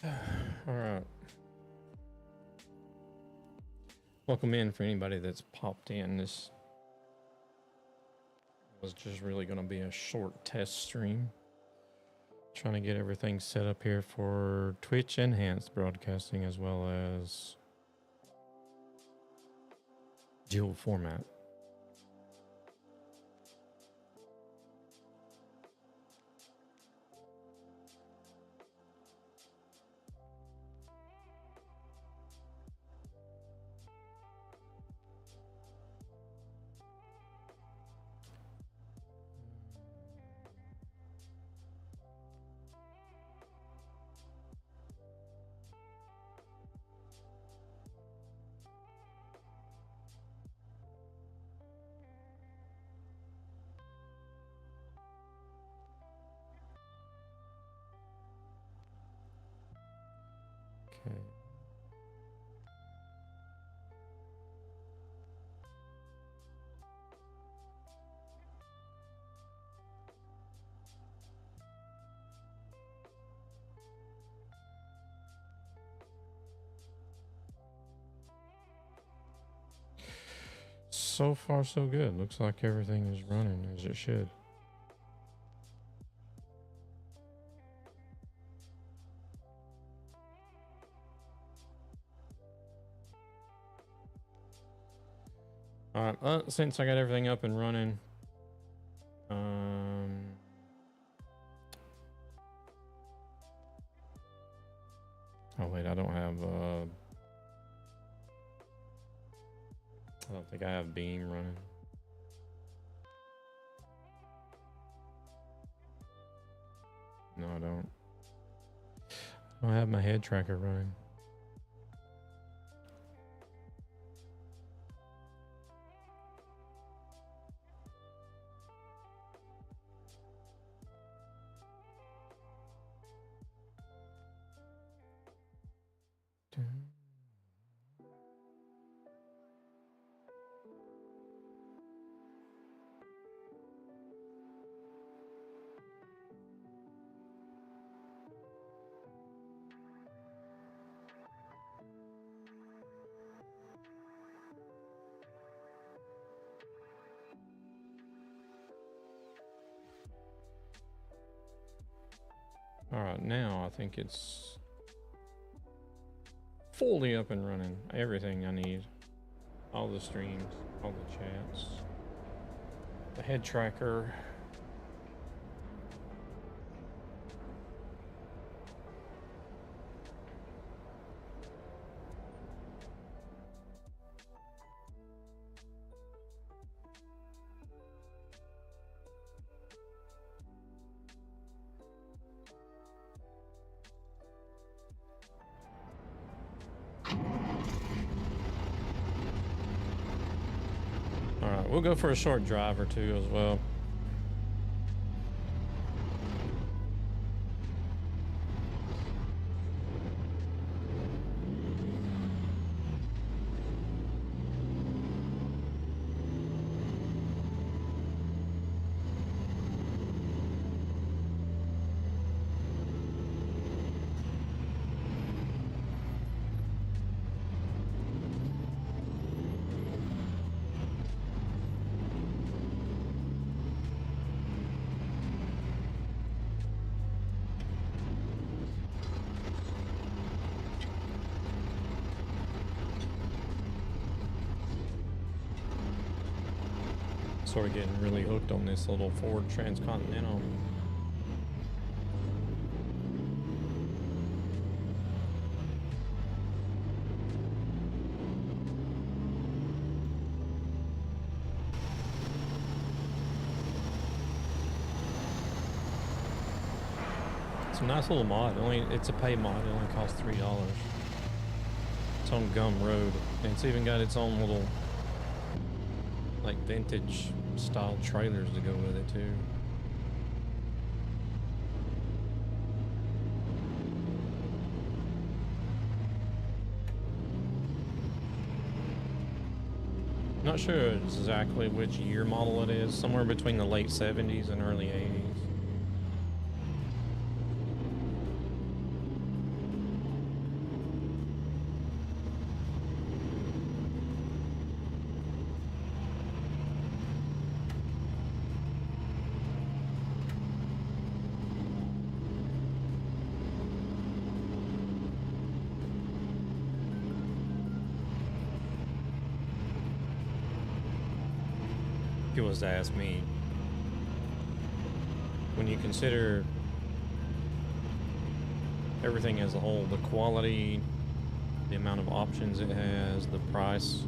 All right. Welcome in for anybody that's popped in. This was just really going to be a short test stream. Trying to get everything set up here for Twitch enhanced broadcasting as well as dual format. Okay. So far, so good. Looks like everything is running as it should. All right, since I got everything up and running, oh wait, I don't have, I don't think I have Beam running. No, I don't. I don't have my head tracker running. All right, now I think it's fully up and running. Everything I need. All the streams, all the chats, the head tracker. We'll go for a short drive or two as well. Sort of getting really hooked on this little Ford Transcontinental. It's a nice little mod. It's a pay mod. It only costs $3. It's on Gum Road, and it's even got its own little like vintage style trailers to go with it too. Not sure exactly which year model it is, somewhere between the late 70s and early 80s. you was to ask me, when you consider everything as a whole, the quality, the amount of options it has, the price,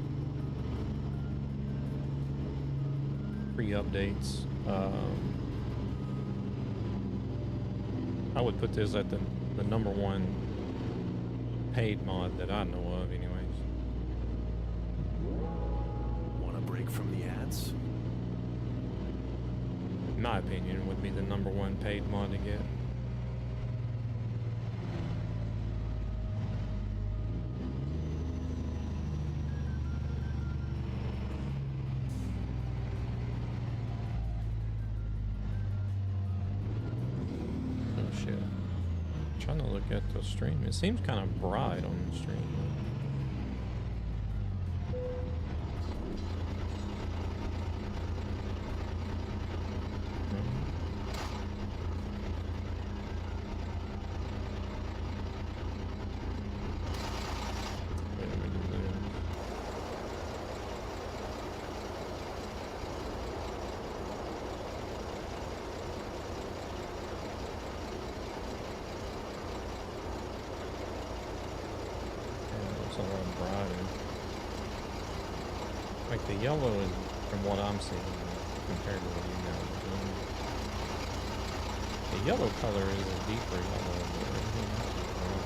free updates, I would put this at the #1 paid mod that I know of anyways. Want a break from the ads? In my opinion, it would be the #1 paid mod to get. Trying to look at the stream. It seems kind of bright on the stream. Like the yellow is, from what I'm seeing, compared to what you guys are doing. The yellow color is a deeper yellow than everything else is brown.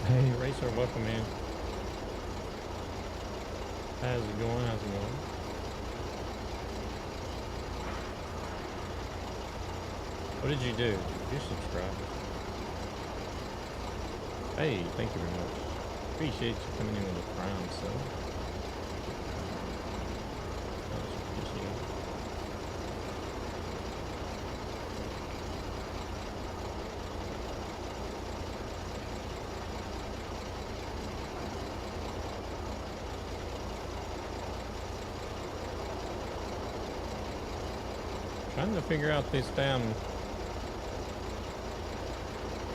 Hey, Racer, welcome in. How's it going? How's it going? What did you do? Did you subscribe? Hey, thank you very much. Appreciate you coming in with a prime, so. Much appreciated. Trying to figure out this damn.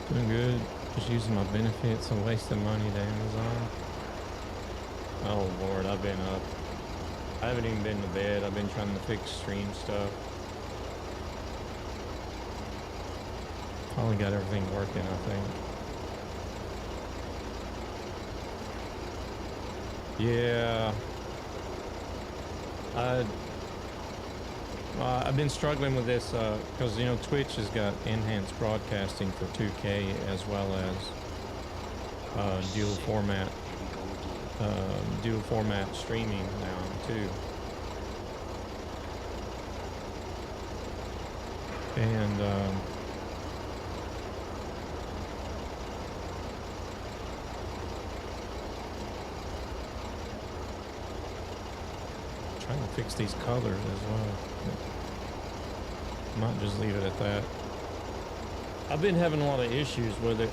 Doing good. Just using my benefits and wasting money to Amazon. Oh Lord, I've been up. I haven't even been to bed. I've been trying to fix stream stuff. Finally got everything working, I think. Yeah. I've been struggling with this because you know Twitch has got enhanced broadcasting for 2K as well as dual format streaming now too. And trying to fix these colors as well. Might just leave it at that. I've been having a lot of issues with it.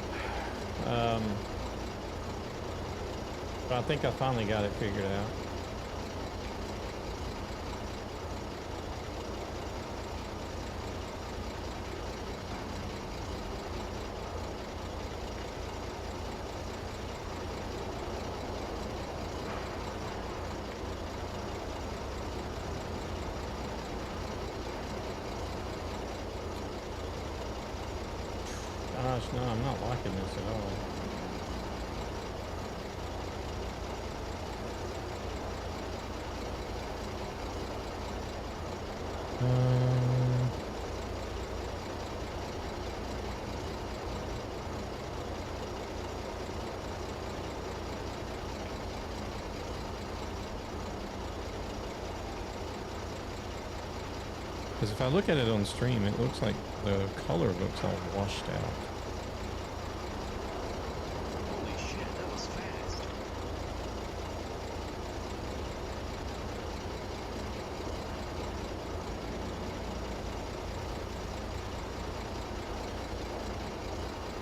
But I think I finally got it figured out. Gosh, no, I'm not liking this at all. Because if I look at it on stream, it looks like the color looks all washed out. Holy shit, that was fast.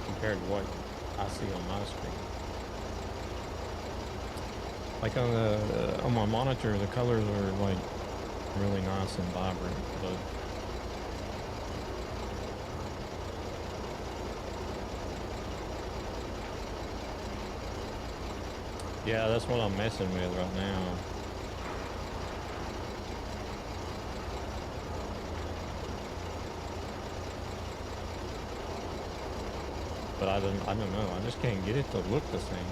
Compared to what I see on my screen. Like on my monitor, the colors are like really nice and vibrant, but yeah, that's what I'm messing with right now. But I don't know. I just can't get it to look the same.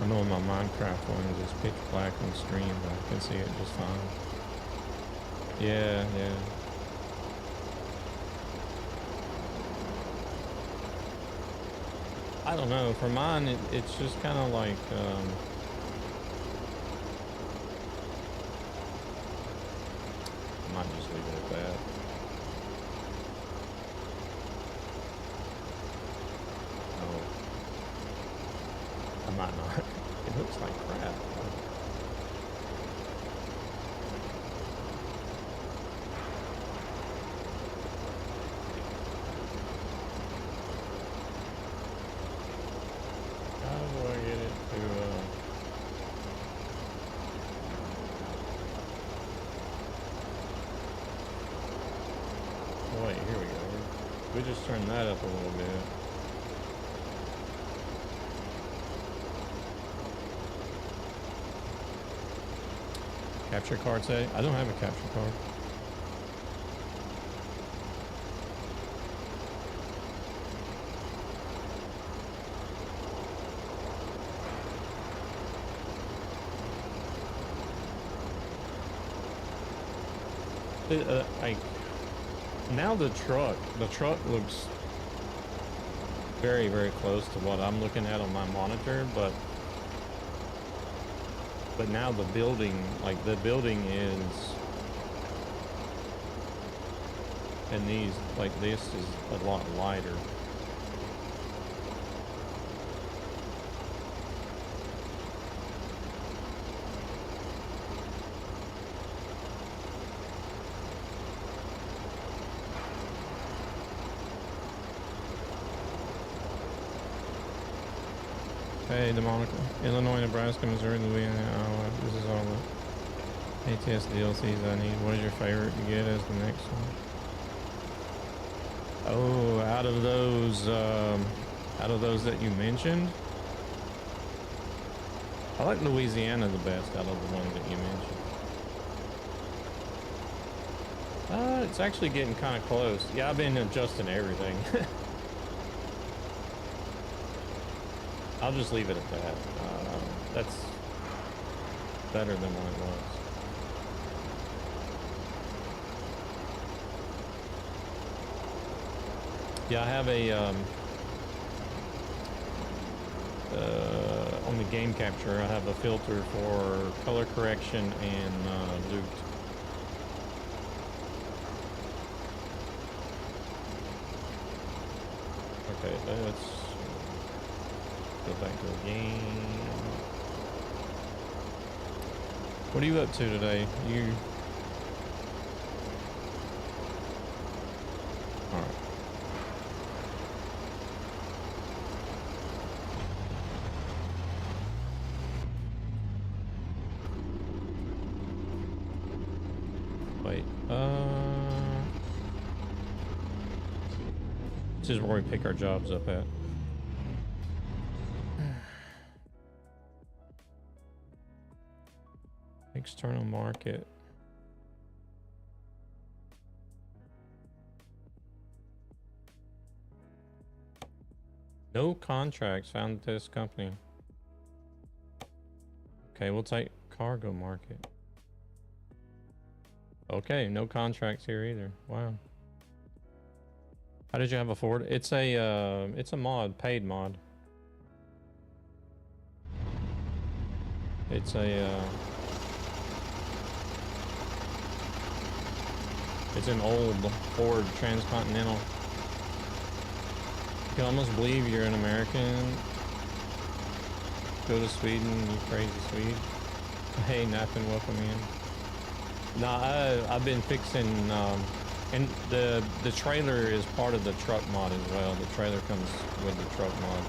I know in my Minecraft ones it's pitch black on stream, but I can see it just fine. Yeah, yeah. I don't know. For mine, it's just kind of like, I might just leave it at that. Oh. I might not. It looks like crap. How do I get it to, oh, wait, here we go. We just turned that up a little bit. Capture card say? I don't have a capture card. Like now the truck looks very, very close to what I'm looking at on my monitor, but now the building, like the building is, and these, like this is a lot lighter. Hey, Demonica. Illinois, Nebraska, Missouri, Louisiana, Iowa. This is all the ATS DLCs I need. What is your favorite to get as the next one? Oh, out of those that you mentioned, I like Louisiana the best out of the ones that you mentioned. It's actually getting kind of close. Yeah, I've been adjusting everything. I'll just leave it at that. That's better than what it was. Yeah, I have a on the game capture, I have a filter for color correction and loot. Okay, let's go back to the game. What are you up to today? All right. Wait. This is where we pick our jobs up at. External market. No contracts found at this company. Okay, we'll take cargo market. Okay, no contracts here either. Wow. How did you have a Ford? It's a mod, paid mod. It's it's an old Ford Transcontinental. You can almost believe you're an American. Go to Sweden, you crazy Swede. Hey, Nathan, welcome in. Nah, I've been fixing, and the trailer is part of the truck mod as well. The trailer comes with the truck mod.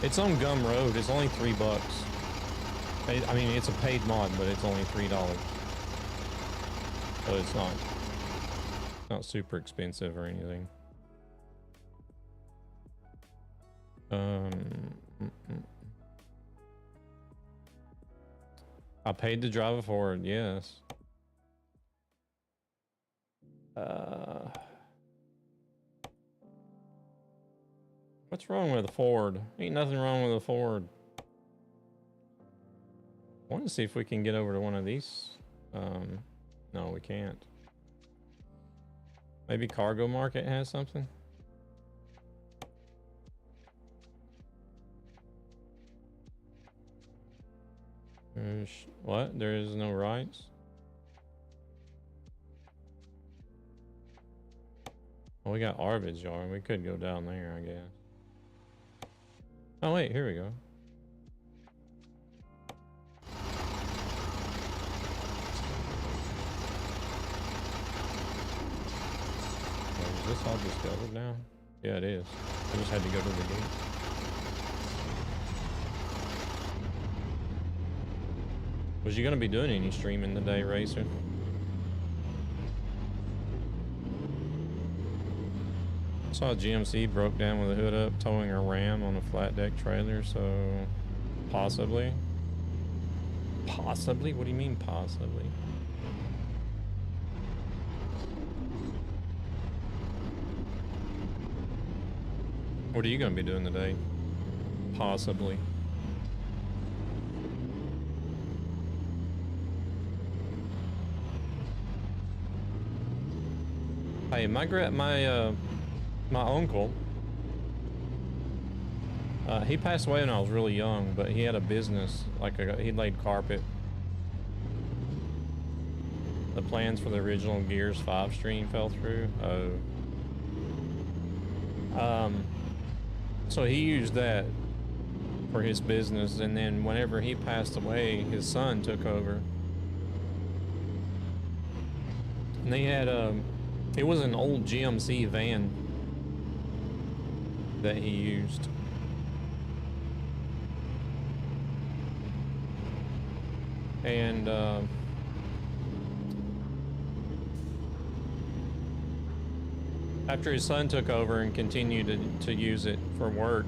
It's on Gum Road. It's only $3. I mean, it's a paid mod, but it's only $3. So it's not super expensive or anything. I paid to drive a Ford, yes. What's wrong with a Ford? Ain't nothing wrong with a Ford. I want to see if we can get over to one of these. No, we can't. Maybe Cargo Market has something. What? There is no rights? Well, we got Arvid's yard. We could go down there, I guess. Oh, wait, here we go. Oh, is this all discovered now? Yeah, it is. I just had to go to the gate. Was you gonna be doing any streaming today, Racer? Saw a GMC broke down with the hood up, towing a Ram on a flat deck trailer, so possibly. Possibly? What do you mean possibly? What are you gonna be doing today? Possibly. Hey, my uncle, he passed away when I was really young, but he had a business, like he laid carpet. The plans for the original Gears 5 stream fell through. So he used that for his business, and then whenever he passed away, his son took over. And they had it was an old GMC van that he used. And after his son took over and continued to use it for work,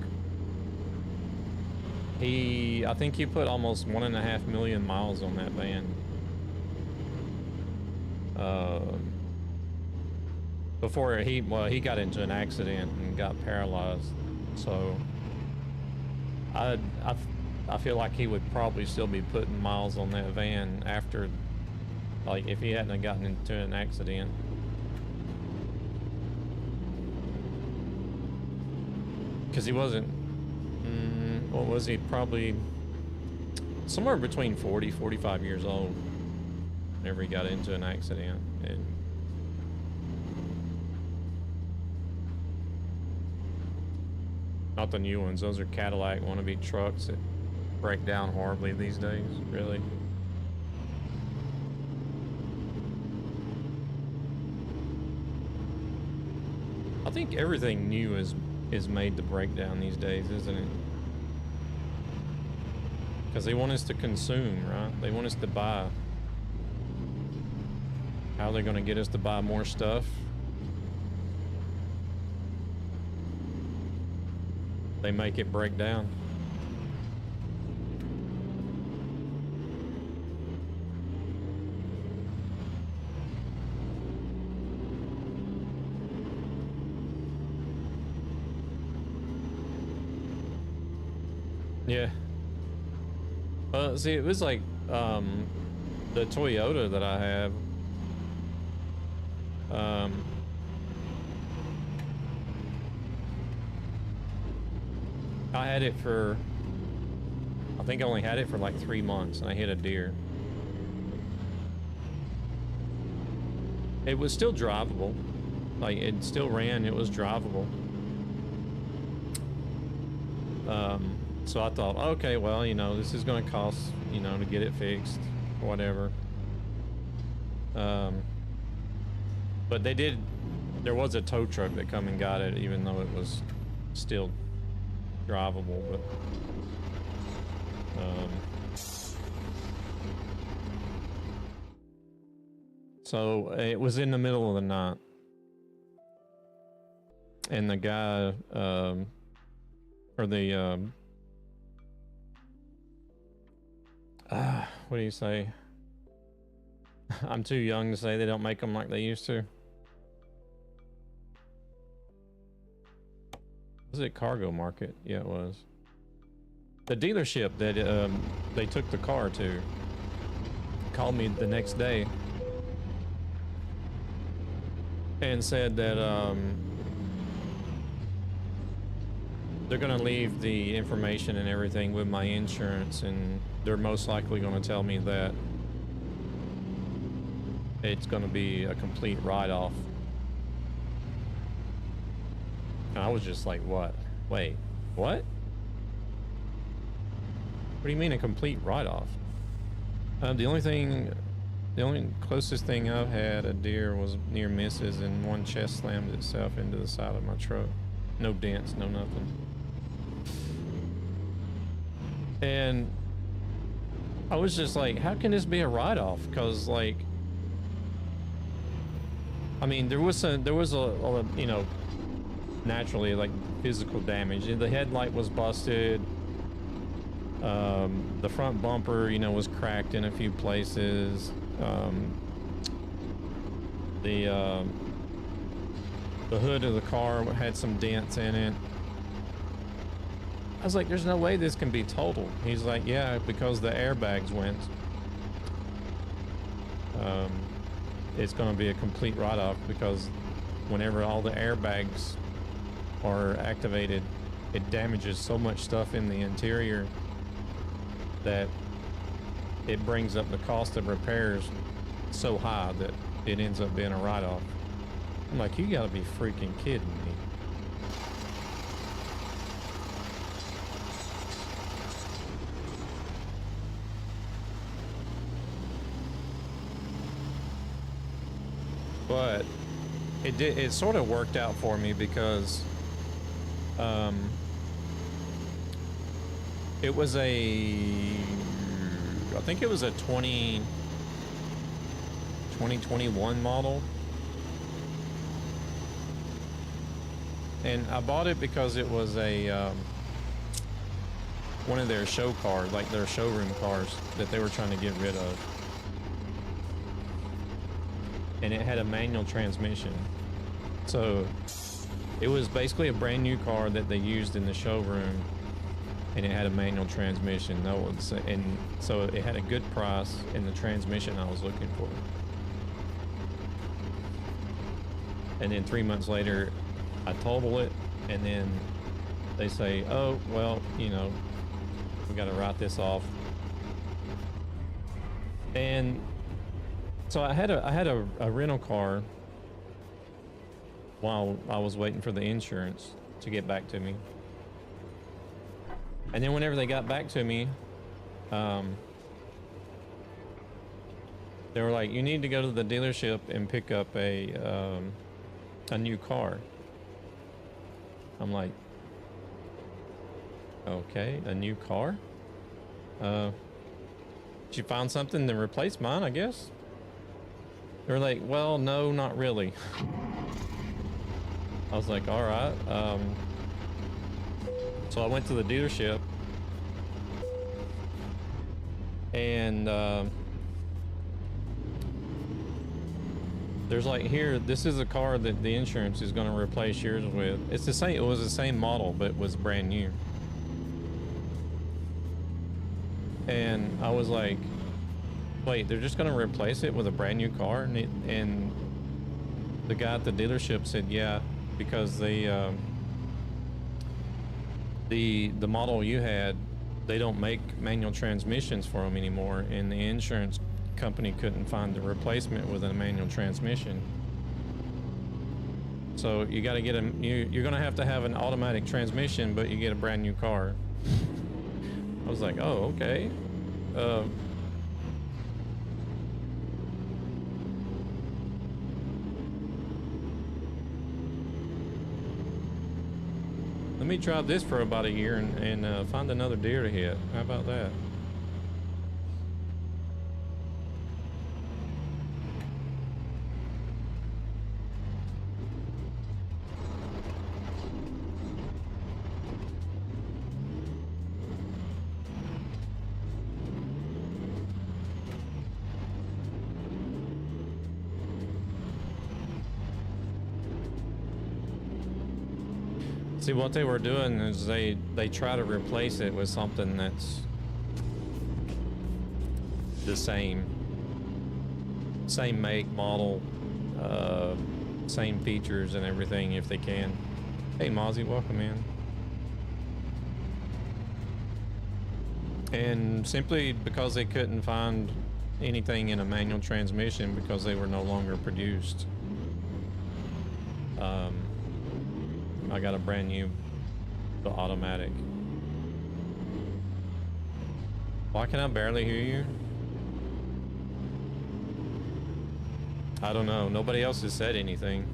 I think he put almost 1.5 million miles on that van. Before he got into an accident and got paralyzed. So I feel like he would probably still be putting miles on that van after, like, if he hadn't have gotten into an accident. Because he wasn't, what was he, probably somewhere between 40, 45 years old whenever he got into an accident. And not the new ones, those are Cadillac wannabe trucks that break down horribly these days, really. I think everything new is made to break down these days, isn't it? Because they want us to consume, right? They want us to buy. How are they going to get us to buy more stuff? They make it break down. Yeah. See, it was like the Toyota that I have. I had it for, I think I only had it for like 3 months, and I hit a deer. It was still drivable. Like, it still ran, it was drivable. So I thought, okay, well, you know, this is going to cost, you know, to get it fixed, whatever. But there was a tow truck that come and got it, even though it was still drivable, but so it was in the middle of the night, and the guy or the what do you say? I'm too young to say they don't make them like they used to. Was it Cargo Market? Yeah, it was. The dealership that they took the car to called me the next day and said that they're gonna leave the information and everything with my insurance, and they're most likely gonna tell me that it's gonna be a complete write-off. And I was just like, what? Wait, what? What do you mean a complete write-off? The only closest thing I've had a deer was near misses, and one chest slammed itself into the side of my truck. No dents, no nothing. And I was just like, how can this be a write-off? Because, like, I mean, there was a you know, naturally, like physical damage. The headlight was busted. The front bumper, you know, was cracked in a few places. The hood of the car had some dents in it. I was like, there's no way this can be totaled. He's like, yeah, because the airbags went. It's going to be a complete write-off because whenever all the airbags are activated, it damages so much stuff in the interior that it brings up the cost of repairs so high that it ends up being a write-off. I'm like, you gotta be freaking kidding me. But it sort of worked out for me because it was I think it was a 2021 model. And I bought it because it was a one of their show cars, like their showroom cars that they were trying to get rid of. And it had a manual transmission. So it was basically a brand new car that they used in the showroom, and it had a manual transmission. And so it had a good price in the transmission I was looking for. And then 3 months later, I total it, and then they say, oh, well, you know, we got to write this off. And so I had a rental car while I was waiting for the insurance to get back to me. And then whenever they got back to me, they were like, you need to go to the dealership and pick up a new car. I'm like, okay, a new car? Did you find something to replace mine, I guess? They were like, well, no, not really. I was like, all right. So I went to the dealership, and there's like, here, this is a car that the insurance is going to replace yours with. It's the same. It was the same model, but it was brand new. And I was like, wait, they're just going to replace it with a brand new car? And the guy at the dealership said, yeah, because the model you had, they don't make manual transmissions for them anymore, and the insurance company couldn't find the replacement with a manual transmission. So you got to get you're going to have an automatic transmission, but you get a brand new car. I was like, oh, okay. Let me drive this for about a year and find another deer to hit. How about that? See, what they were doing is they try to replace it with something that's the same make, model, same features and everything if they can. Hey Mozzie, welcome in. And simply because they couldn't find anything in a manual transmission because they were no longer produced, I got a brand new automatic. Why can I barely hear you? I don't know. Nobody else has said anything.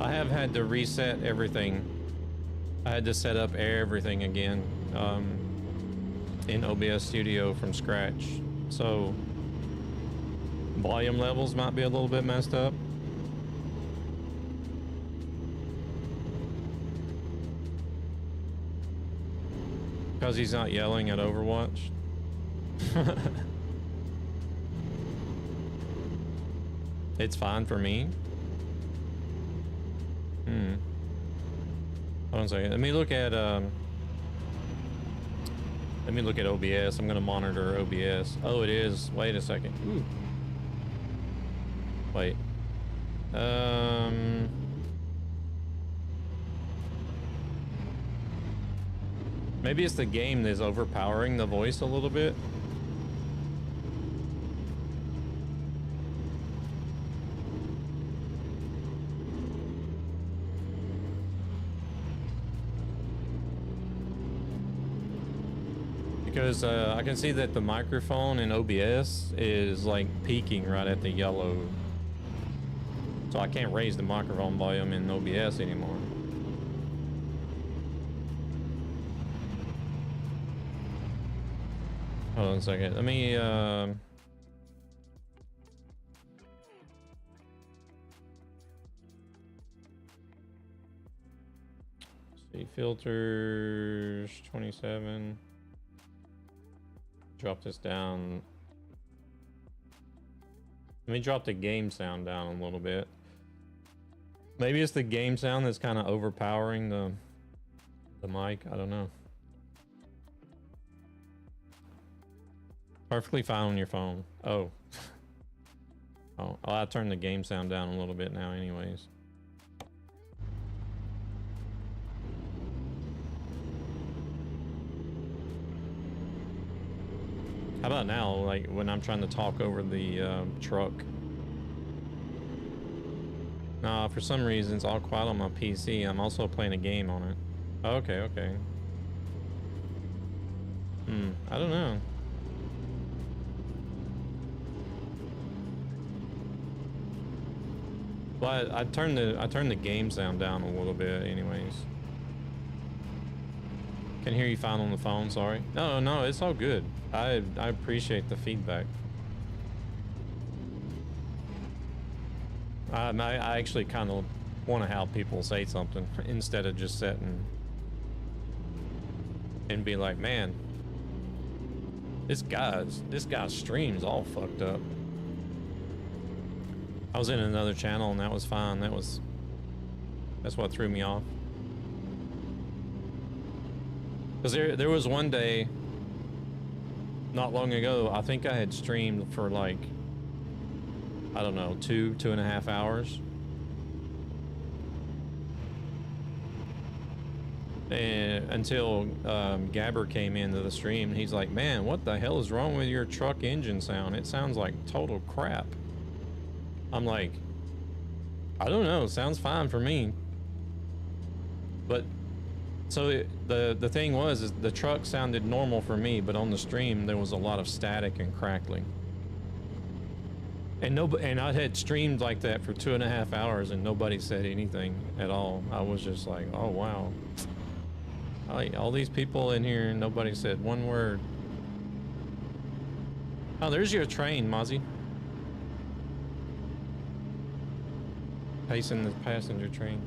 I have had to reset everything. I had to set up everything again. in OBS Studio from scratch. So volume levels might be a little bit messed up. Because he's not yelling at Overwatch. It's fine for me. Hold on a second. Let me look at OBS. I'm gonna monitor OBS. Oh, it is. Wait a second. Ooh. Wait. Maybe it's the game that's overpowering the voice a little bit. Because I can see that the microphone in OBS is like peaking right at the yellow. So I can't raise the microphone volume in OBS anymore. Hold on a second. Let me see, filters 27. Drop this down. Let me drop the game sound down a little bit. Maybe it's the game sound that's kind of overpowering the mic. I don't know. Perfectly fine on your phone. Oh. Oh, I turned the game sound down a little bit now anyways. How about now, like when I'm trying to talk over the truck? Nah, for some reason it's all quiet on my PC. I'm also playing a game on it. Okay, okay. I don't know. But I turned the game sound down a little bit anyways. Can hear you fine on the phone, sorry. No, no, it's all good. I appreciate the feedback. I actually kind of want to have people say something instead of just sitting and be like, man, this guy's stream's all fucked up. I was in another channel and that was fine. That's what threw me off. Because there was one day not long ago, I think I had streamed for like, I don't know, 2.5 hours. And until Gabber came into the stream, he's like, man, what the hell is wrong with your truck engine sound? It sounds like total crap. I'm like, I don't know, sounds fine for me. But so the thing was is the truck sounded normal for me, but on the stream there was a lot of static and crackling. And I had streamed like that for 2.5 hours and nobody said anything at all. I was just like, oh wow. All these people in here and nobody said one word. Oh, there's your train, Mozzie. Pacing the passenger train.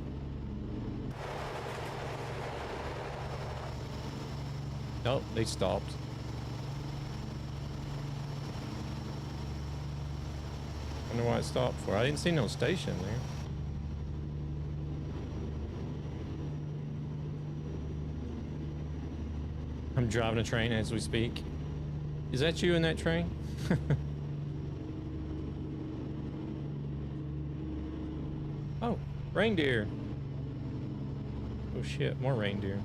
Nope, they stopped. Wonder why it stopped for. I didn't see no station there. I'm driving a train as we speak. Is that you in that train? Oh, reindeer. Oh shit, more reindeer.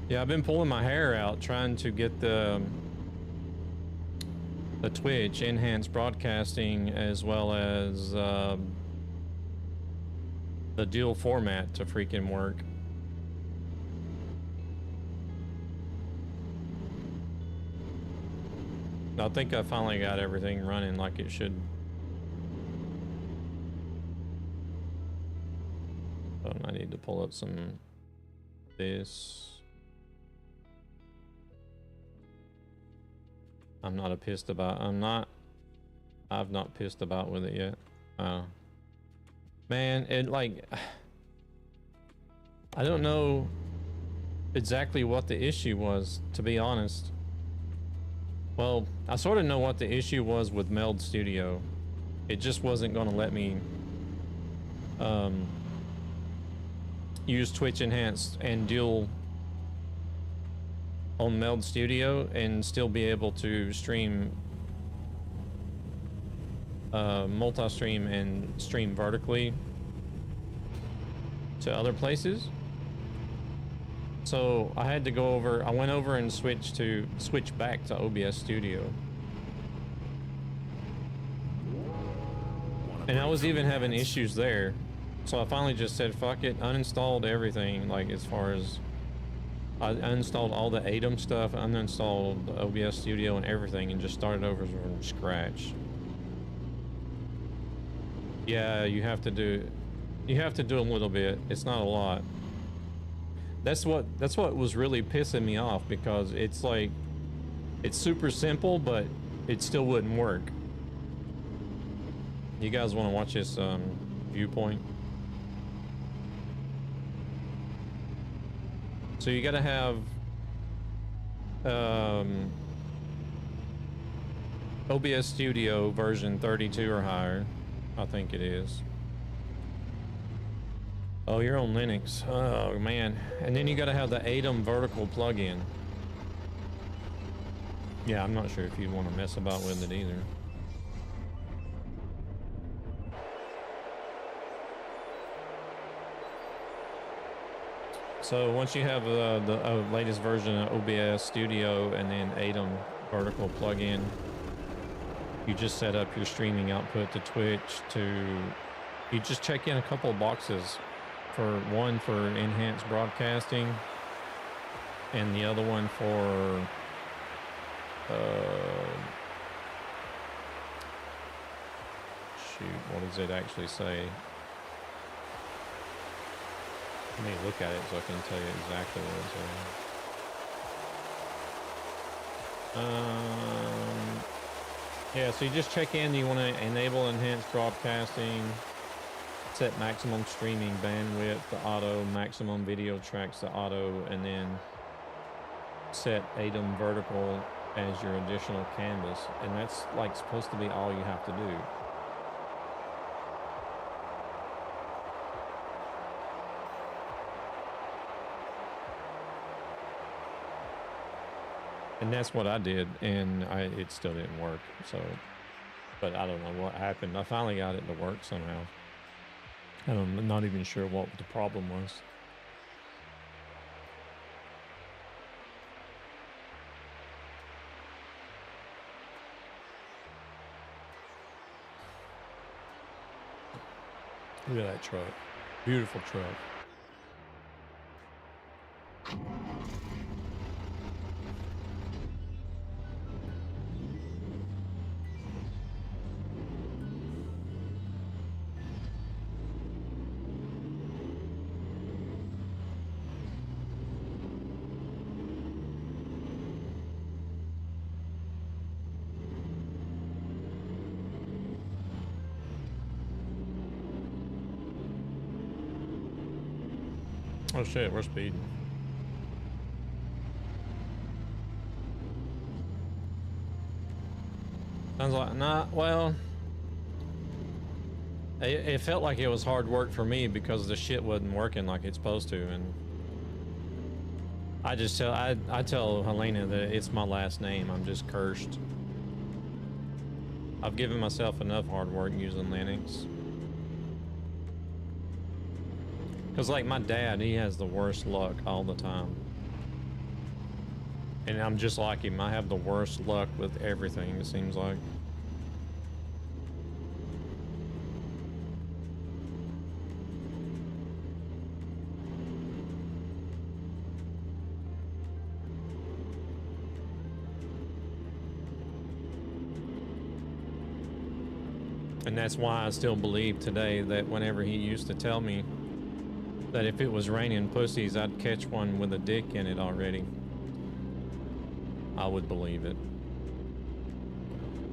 Yeah, I've been pulling my hair out trying to get the Twitch enhanced broadcasting as well as the dual format to freaking work. I think I finally got everything running like it should. I need to pull up some this. I've not pissed about with it yet. Man, it like I don't know exactly what the issue was, to be honest. Well, I sort of know what the issue was with Meld Studio. It just wasn't going to let me use Twitch Enhanced and dual on Meld Studio and still be able to stream multi-stream and stream vertically to other places. So I had to go over, I went over and switch back to OBS Studio. And I was even having issues there. So I finally just said, fuck it, uninstalled everything. Like as far as, I uninstalled all the ATEM stuff, uninstalled the OBS Studio and everything, and just started over from scratch. Yeah, you have to do a little bit. It's not a lot. That's what was really pissing me off, because it's like, it's super simple, but it still wouldn't work. You guys want to watch this viewpoint? So you got to have OBS Studio version 32 or higher, I think it is. Oh, you're on Linux. Oh man. And then you got to have the ATEM vertical plugin. Yeah, I'm not sure if you want to mess about with it either. So once you have the latest version of OBS Studio and then ATEM vertical plugin, you just set up your streaming output to Twitch you just check in a couple of boxes. One for enhanced broadcasting, and the other one for shoot, what does it actually say? Let me look at it so I can tell you exactly what it's saying. Yeah, so you just check in, you want to enable enhanced broadcasting, set maximum streaming bandwidth to auto, maximum video tracks to auto, and then set ATEM vertical as your additional canvas. And that's like supposed to be all you have to do. And that's what I did, and it still didn't work. So, but I don't know what happened. I finally got it to work somehow. I'm not even sure what the problem was. Look at that truck. Beautiful truck. Oh shit, we're speeding. Sounds like, nah, well, it felt like it was hard work for me because the shit wasn't working like it's supposed to, and I tell Helena that it's my last name. I'm just cursed. I've given myself enough hard work using Linux. Because like my dad, he has the worst luck all the time. And I'm just like him. I have the worst luck with everything, it seems like. And that's why I still believe today that whenever he used to tell me that if it was raining pussies, I'd catch one with a dick in it already, I would believe it.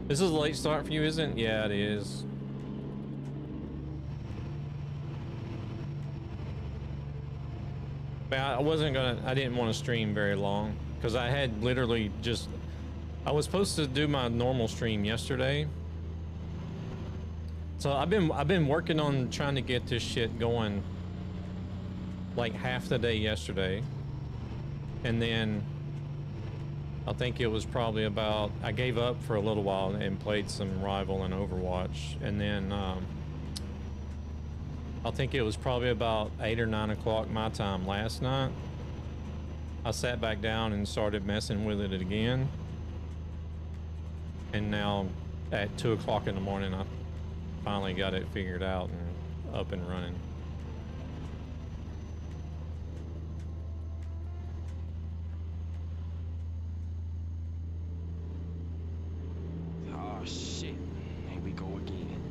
This is a late start for you, isn't it? Yeah, it is. But I didn't want to stream very long because I had literally just, I was supposed to do my normal stream yesterday. So I've been working on trying to get this shit going like half the day yesterday. And then I think it was probably about, I gave up for a little while and played some Rival and Overwatch. And then I think it was probably about 8 or 9 o'clock my time last night. I sat back down and started messing with it again. And now at 2 o'clock in the morning, I finally got it figured out and up and running. Oh shit. Here we go again.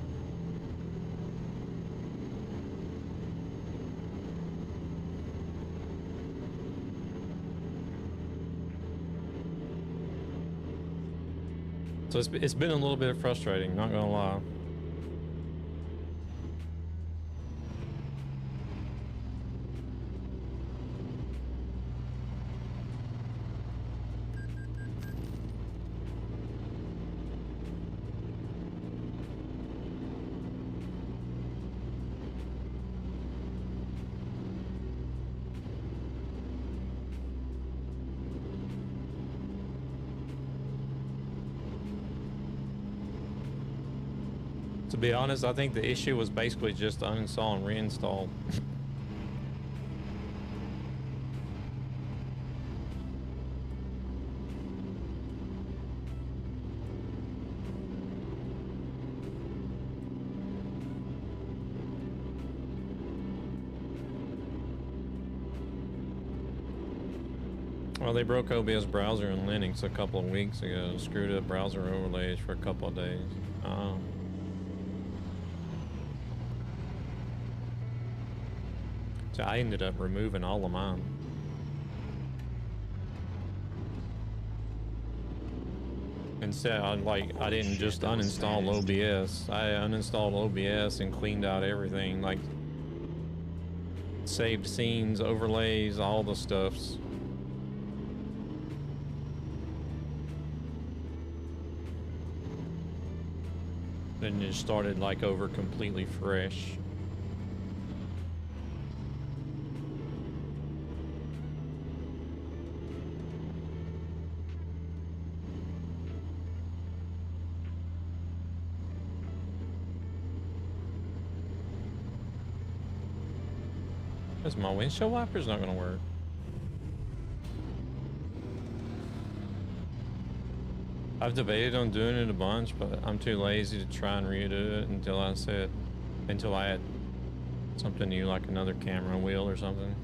So it's been a little bit frustrating, not gonna lie. To be honest, I think the issue was basically just uninstall and reinstall. Well, they broke OBS browser in Linux a couple of weeks ago. Screwed up browser overlays for a couple of days. So I ended up removing all of mine. Instead, I didn't just uninstall OBS. I uninstalled OBS and cleaned out everything, like saved scenes, overlays, all the stuffs. Then just started like over completely fresh. Because my windshield wiper's not gonna work. I've debated on doing it a bunch, but I'm too lazy to try and redo it until I had something new, like another camera wheel or something.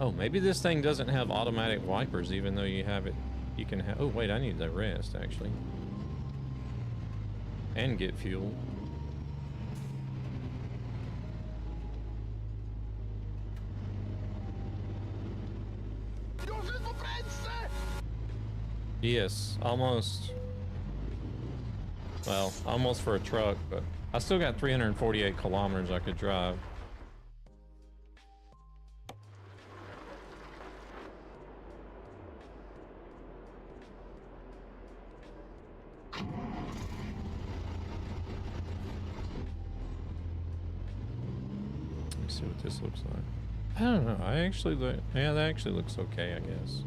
Oh, maybe this thing doesn't have automatic wipers, even though you have it. You can have. Oh wait, I need the rest actually, and get fuel. Yes, almost. Well, almost for a truck, but I still got 348 kilometers I could drive. Let's see what this looks like. I don't know. Yeah, that actually looks okay, I guess.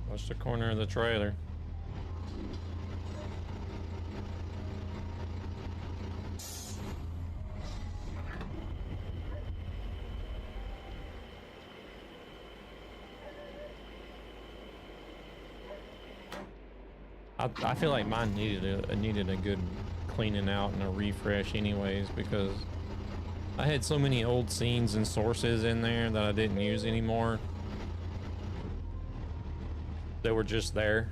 Watch the corner of the trailer. I feel like mine needed a good cleaning out and a refresh anyways, because I had so many old scenes and sources in there that I didn't use anymore. They were just there.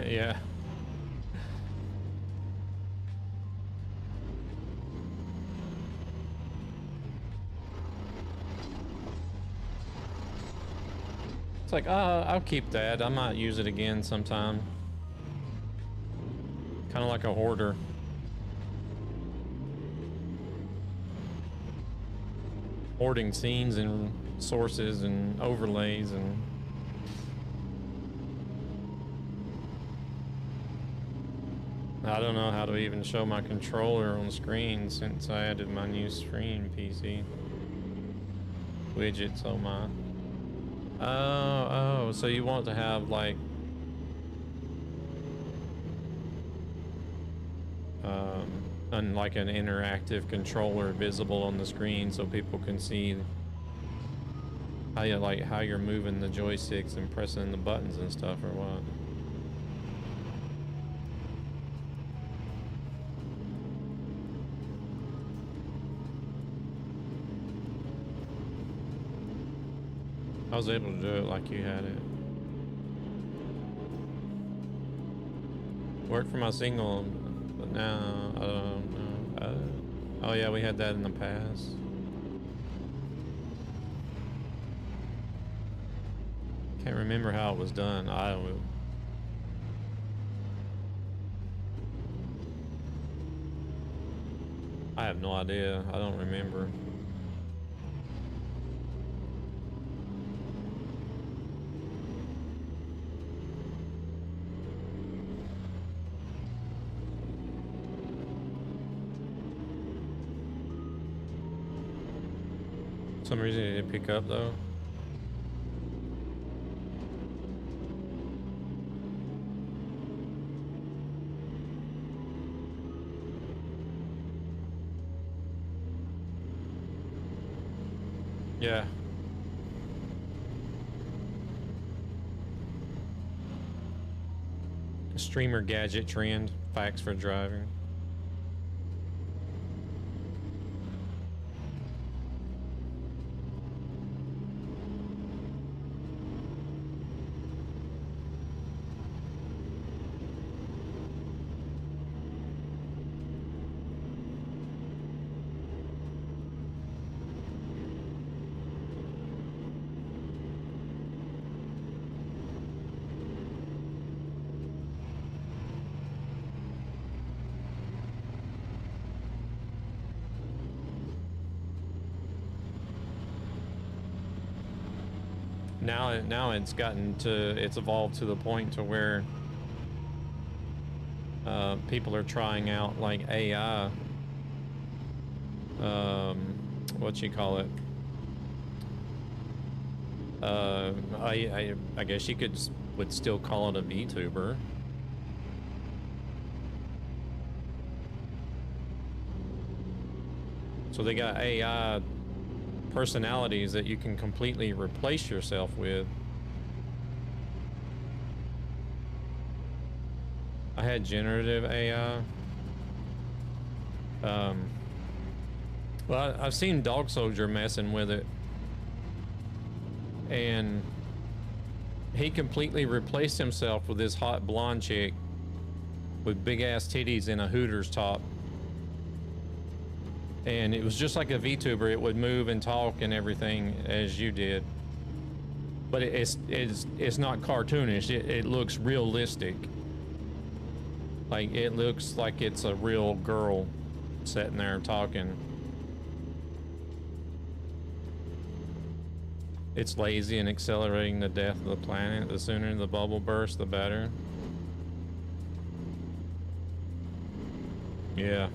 Yeah. It's like, I'll keep that. I might use it again sometime. Kind of like a hoarder. Hoarding scenes and sources and overlays and... I don't know how to even show my controller on screen since I added my new stream PC widgets on my... Oh, so you want to have like... like an interactive controller visible on the screen so people can see how you're moving the joysticks and pressing the buttons and stuff, or what? I was able to do it like you had it. Worked for my single, but now I don't know. Oh yeah, we had that in the past. Can't remember how it was done. I have no idea. I don't remember. For some reason it didn't pick up though. Yeah. Streamer gadget trend, facts for driving. Now it's evolved to the point to where people are trying out like AI, what you call it, I guess you would still call it a VTuber. So they got AI personalities that you can completely replace yourself with. I had generative AI. Well, I've seen Dog Soldier messing with it, and he completely replaced himself with this hot blonde chick with big ass titties and a Hooters top. And it was just like a VTuber. It would move and talk and everything as you did. But it's not cartoonish. It looks realistic. Like, it looks like it's a real girl sitting there talking. It's lazy and accelerating the death of the planet. The sooner the bubble bursts, the better. Yeah.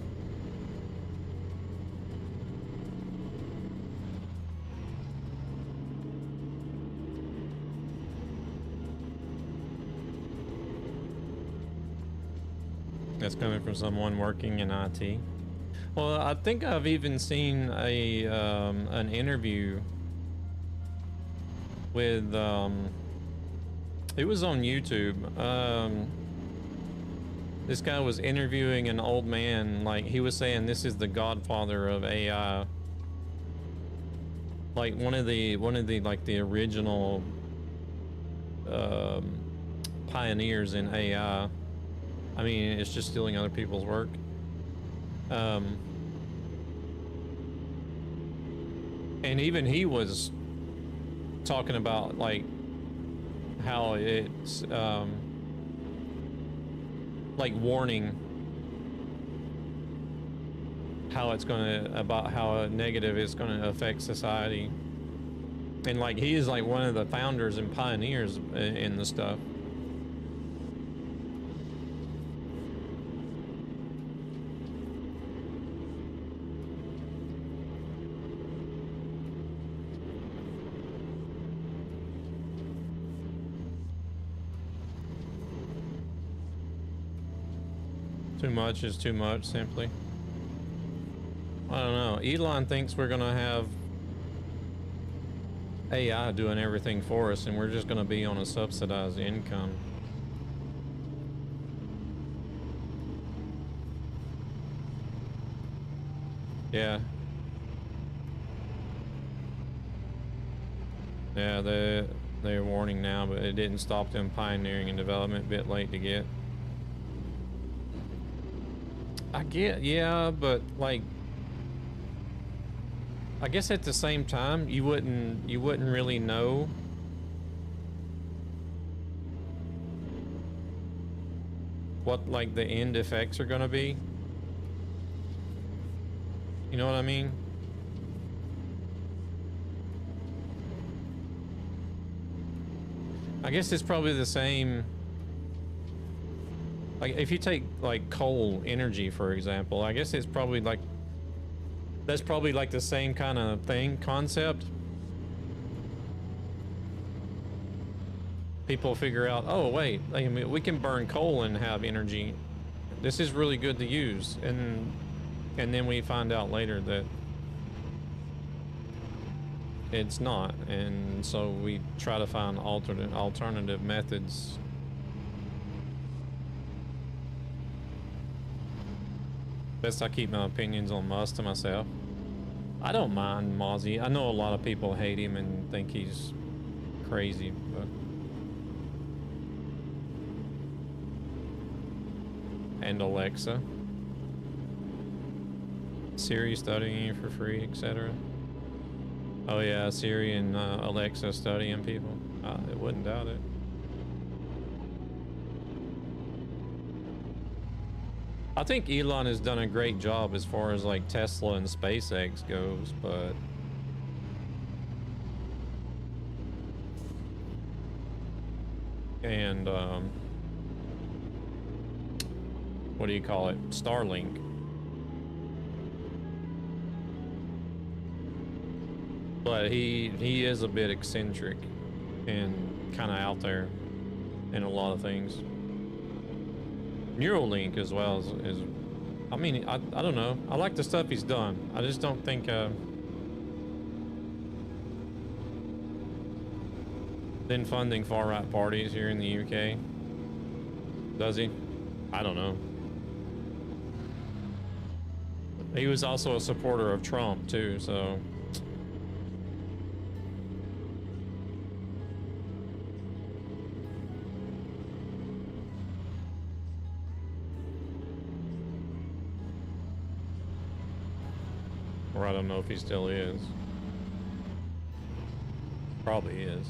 That's coming from someone working in IT. Well, I think I've even seen a an interview with it was on YouTube. This guy was interviewing an old man, like he was saying this is the godfather of AI. Like one of the like the original pioneers in AI. I mean, it's just stealing other people's work. And even he was talking about like how it's like warning how it's gonna, about how negative it's gonna affect society. And like he is like one of the founders and pioneers in the stuff. Too much is too much, simply. I don't know. Elon thinks we're gonna have AI doing everything for us and we're just gonna be on a subsidized income. Yeah. Yeah, they're warning now, but it didn't stop them pioneering and development. A bit late to get. I get, yeah, but like, I guess at the same time, you wouldn't really know what like the end effects are gonna be. You know what I mean? I guess it's probably the same. Like if you take like coal energy, for example, I guess it's probably like, that's probably like the same kind of thing, concept. People figure out, oh wait, I mean, we can burn coal and have energy. This is really good to use. And then we find out later that it's not. And so we try to find alternative methods. Best I keep my opinions on Musk to myself. I don't mind Mozzie. I know a lot of people hate him and think he's crazy, but... And Alexa. Siri studying for free, etc. Oh yeah, Siri and Alexa studying people. I wouldn't doubt it. I think Elon has done a great job as far as like Tesla and SpaceX goes, but and what do you call it? Starlink. But he is a bit eccentric and kind of out there in a lot of things. Neuralink as well is I mean, I don't know. I like the stuff he's done. I just don't think been funding far-right parties here in the UK. Does he? I don't know. He was also a supporter of Trump too, so... Or I don't know if he still is. Probably is.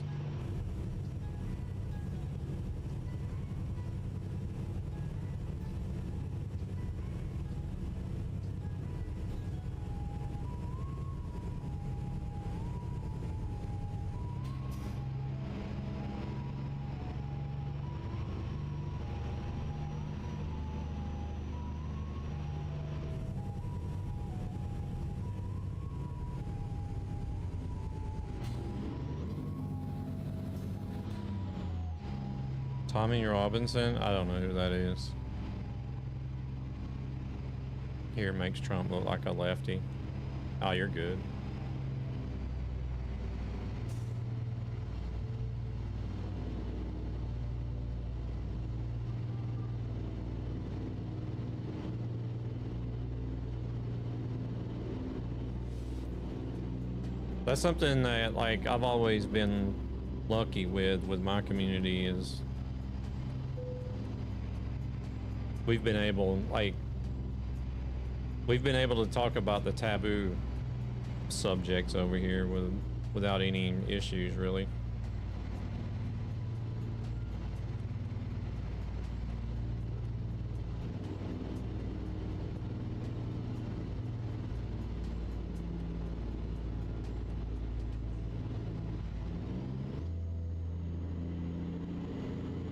Tommy Robinson? I don't know who that is. Here makes Trump look like a lefty. Oh, you're good. That's something that, like, I've always been lucky with my community is we've been able to talk about the taboo subjects over here without any issues, really.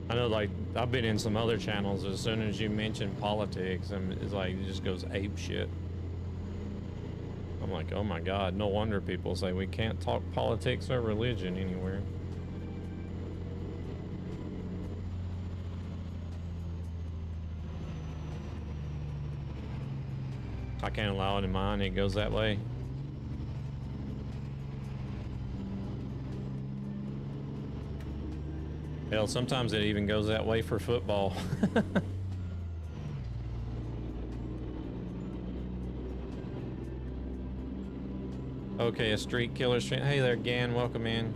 I know, like, I've been in some other channels, as soon as you mention politics, and it's like, it just goes ape shit. I'm like, oh my God, no wonder people say we can't talk politics or religion anywhere. I can't allow it in mine, it goes that way. Hell, sometimes it even goes that way for football. Okay, a street killer stream. Hey there, Gan, welcome in.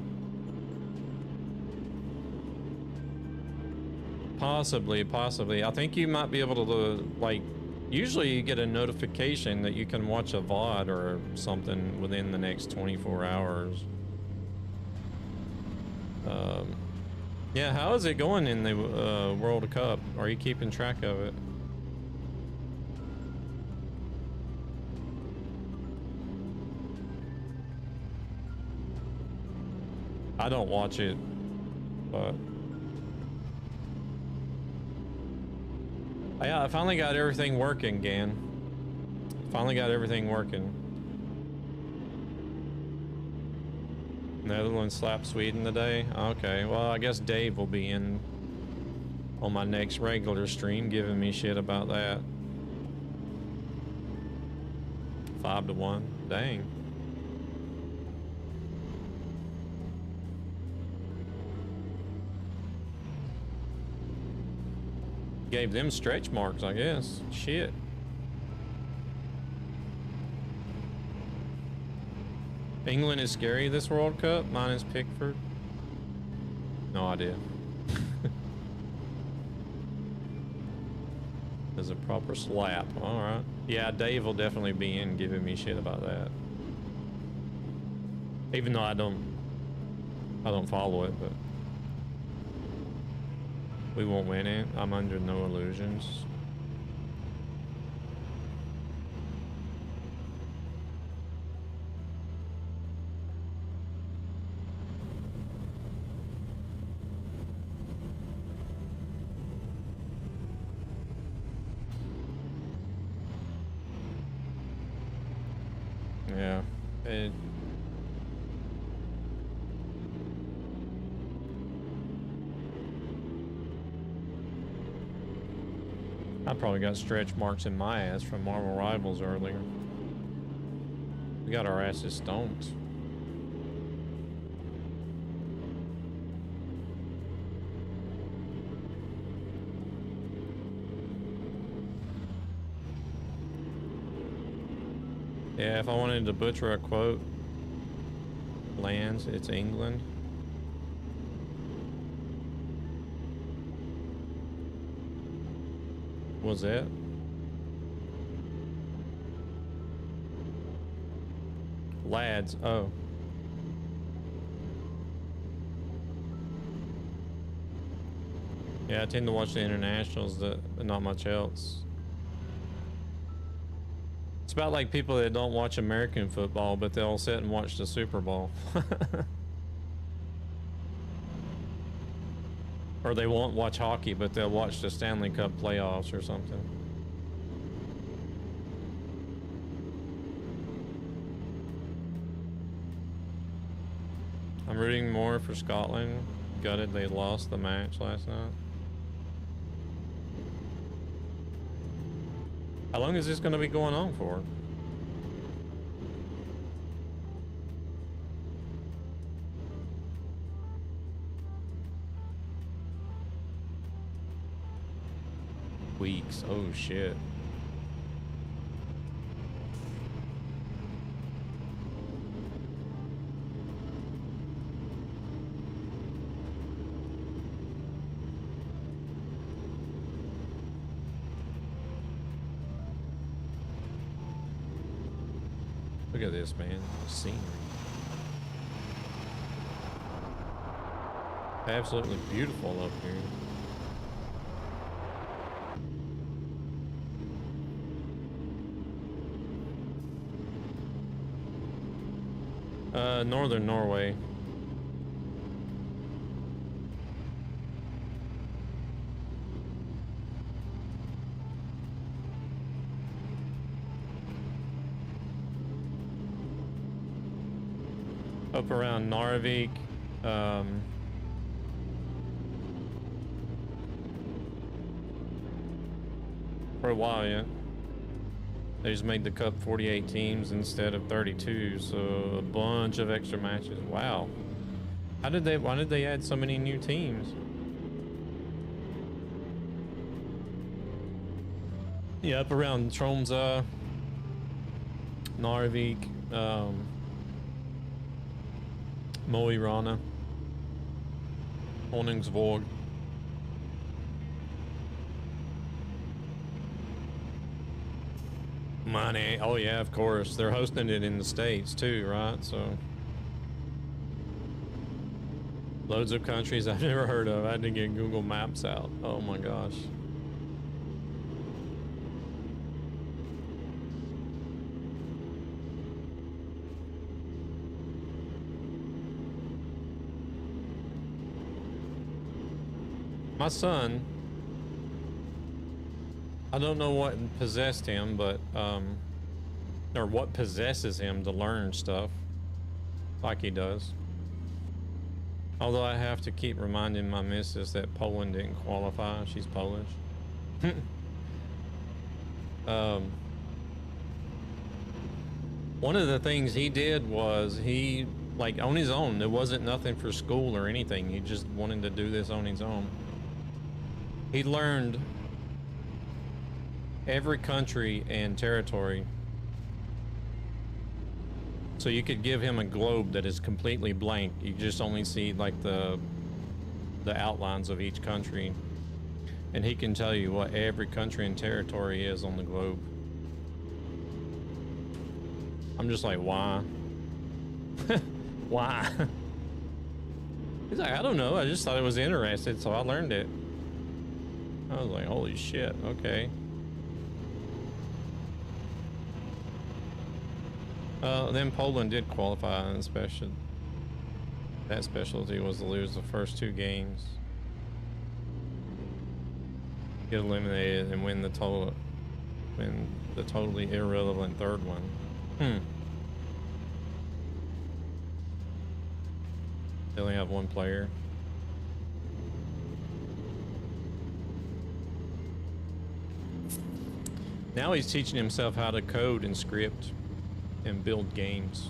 Possibly. I think you might be able to, like, usually you get a notification that you can watch a VOD or something within the next 24 hours. Yeah, how is it going in the World Cup? Are you keeping track of it? I don't watch it, but yeah, I finally got everything working, Gan. Finally got everything working. Netherlands slapped Sweden today. Okay, well, I guess Dave will be in on my next regular stream giving me shit about that. 5-1. Dang. Gave them stretch marks, I guess. Shit. England is scary this World Cup, minus Pickford. No idea. There's a proper slap. All right. Yeah, Dave will definitely be in giving me shit about that. Even though I don't follow it, but we won't win it. I'm under no illusions. Yeah. I probably got stretch marks in my ass from Marvel Rivals earlier. We got our asses stomped. Yeah, if I wanted to butcher a quote, lands, it's England. Was it? Lads, oh. Yeah, I tend to watch the internationals, but not much else. It's about like people that don't watch American football, but they'll sit and watch the Super Bowl. Or they won't watch hockey, but they'll watch the Stanley Cup playoffs or something. I'm rooting more for Scotland. Gutted they lost the match last night. How long is this going to be going on for? Weeks. Oh shit. Look at this, man. The scenery. Absolutely beautiful up here. Northern Norway. Up around Narvik. For a while, yeah. They just made the cup 48 teams instead of 32, so a bunch of extra matches. Wow. Why did they add so many new teams? Yeah, up around Tromsø, Narvik, Mo i Rana, Honningsvåg. Money. Oh yeah, of course. They're hosting it in the States too, right? So loads of countries I've never heard of. I had to get Google Maps out. Oh my gosh. My son, I don't know what possessed him, but, or what possesses him to learn stuff like he does. Although I have to keep reminding my missus that Poland didn't qualify. She's Polish. One of the things he did was he, like, on his own, it wasn't nothing for school or anything. He just wanted to do this on his own. He learned every country and territory. So you could give him a globe that is completely blank. You just only see like the outlines of each country. And he can tell you what every country and territory is on the globe. I'm just like, why? Why? He's like, I don't know. I just thought it was interesting, so I learned it. I was like, holy shit, okay. Then Poland did qualify, and that specialty was to lose the first two games, get eliminated, and win the totally irrelevant third one. They only have one player. Now he's teaching himself how to code and script and build games.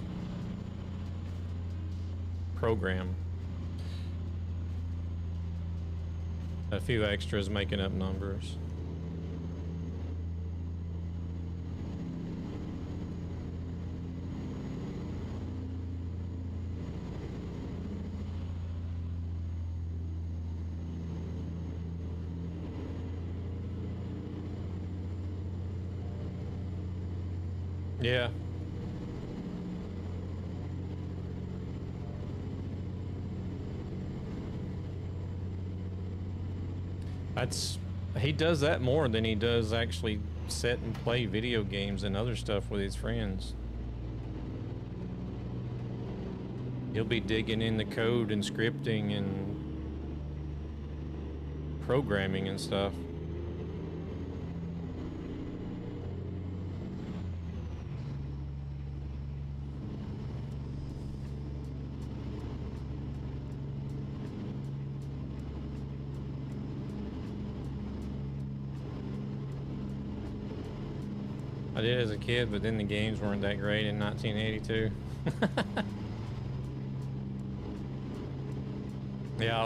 Program. A few extras making up numbers. Yeah. He does that more than he does actually sit and play video games and other stuff with his friends. He'll be digging in the code and scripting and programming and stuff. I did as a kid, but then the games weren't that great in 1982. Yeah, I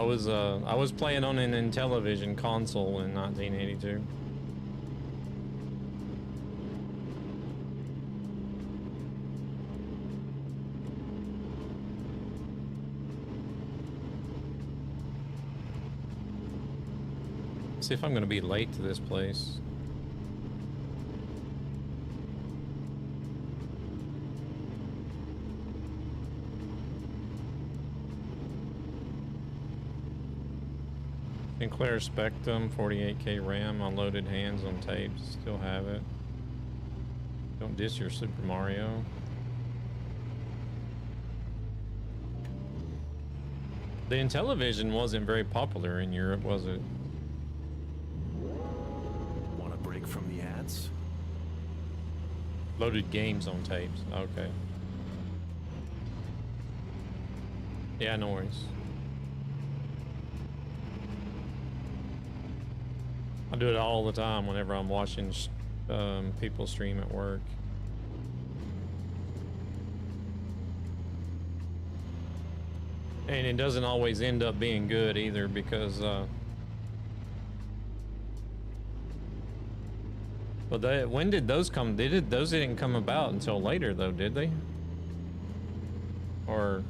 was playing on an Intellivision console in 1982. See if I'm gonna be late to this place. Sinclair Spectrum, 48K RAM, unloaded hands on tapes, still have it. Don't diss your Super Mario. The Intellivision wasn't very popular in Europe, was it? Want a break from the ads? Loaded games on tapes, okay. Yeah, no worries. I do it all the time whenever I'm watching people stream at work. And it doesn't always end up being good either because but when did those come? Those didn't come about until later though, did they? Or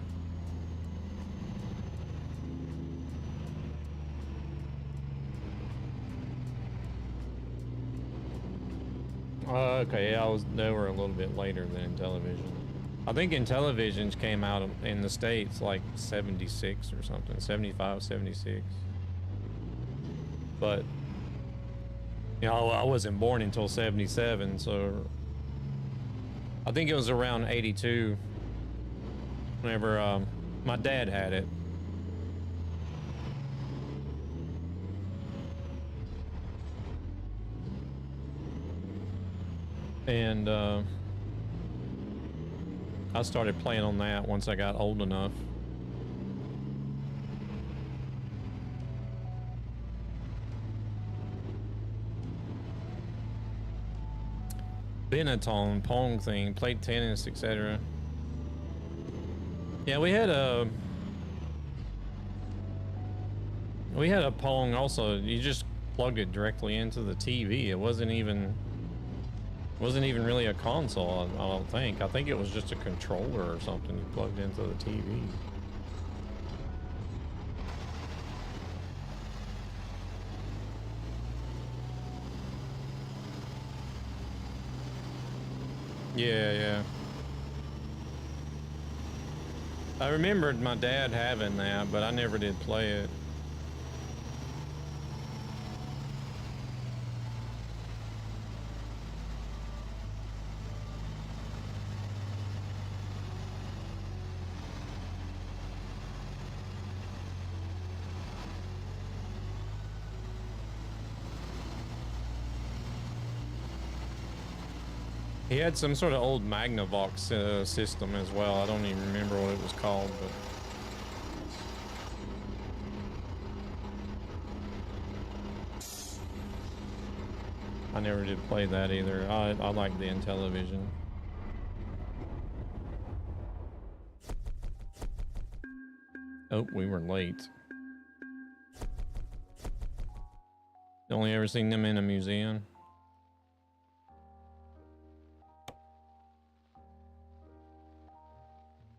okay, yeah, they were a little bit later than Intellivision. I think Intellivisions came out in the States like 76 or something, 75, 76. But, you know, I wasn't born until 77, so I think it was around 82 whenever my dad had it. And I started playing on that once I got old enough. Benetton, Pong thing, played tennis, etc. Yeah, we had a Pong also. You just plugged it directly into the TV. It wasn't even really a console, I don't think. I think it was just a controller or something you plugged into the TV. Yeah, yeah. I remembered my dad having that, but I never did play it. He had some sort of old Magnavox system as well. I don't even remember what it was called, but I never did play that either. I like the Intellivision. Oh, we were late. Only ever seen them in a museum.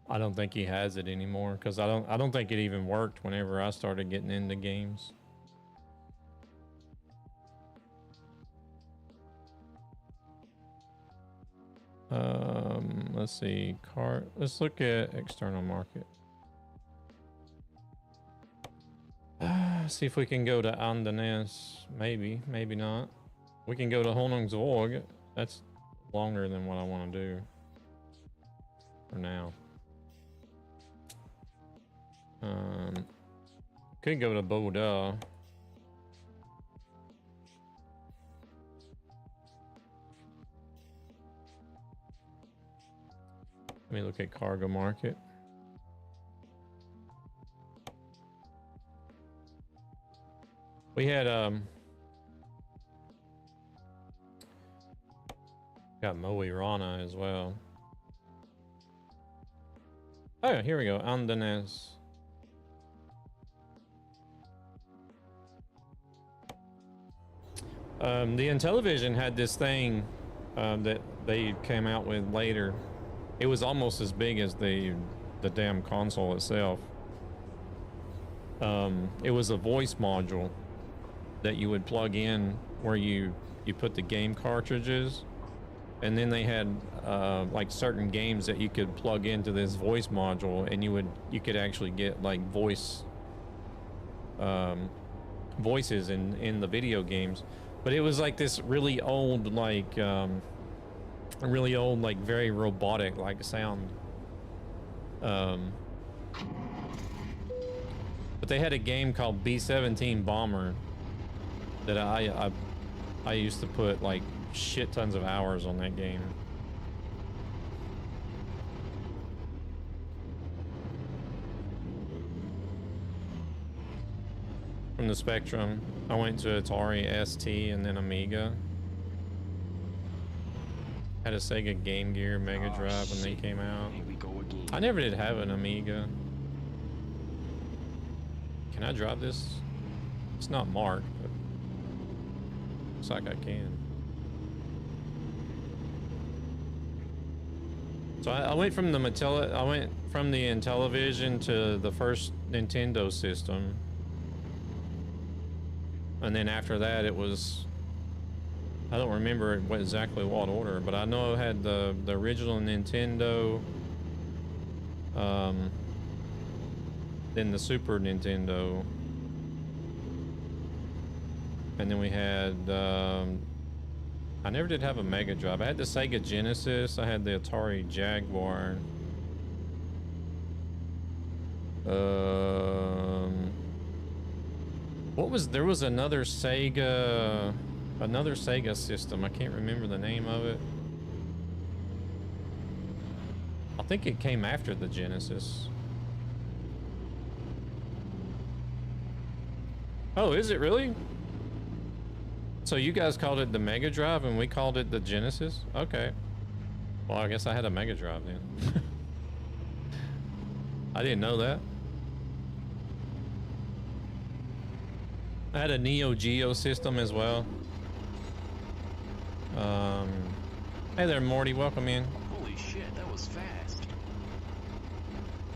I don't think he has it anymore because I don't think it even worked whenever I started getting into games. Let's see, let's look at external market. See if we can go to Andenes. Maybe not. We can go to Honungsvåg. That's longer than what I want to do for now. Could go to Boda. Let me look at cargo market. We had got Got Moe Rana as well. Oh, here we go. Andanes. The Intellivision had this thing that they came out with later. It was almost as big as the damn console itself. It was a voice module that you would plug in where you put the game cartridges, and then they had like certain games that you could plug into this voice module, and you could actually get like voices in the video games. But it was like this really old like very robotic like sound. But they had a game called B-17 Bomber that I used to put like shit tons of hours on that game. From the Spectrum, I went to Atari ST and then Amiga. Had a Sega Game Gear, Mega Drive when they came out. Here we go again. I never did have an Amiga. Can I drive this? It's not marked, but looks like I can. So I went from the Intellivision to the first Nintendo system. And then after that, it was, I don't remember exactly what order, but I know I had the original Nintendo, then the Super Nintendo, and then we had, I never did have a Mega Drive. I had the Sega Genesis, I had the Atari Jaguar. There was another Sega system. I can't remember the name of it. I think it came after the Genesis. Oh, is it really? So you guys called it the Mega Drive and we called it the Genesis? Okay. Well, I guess I had a Mega Drive then. I didn't know that. I had a Neo Geo system as well. Hey there, Morty. Welcome in. Holy shit, that was fast.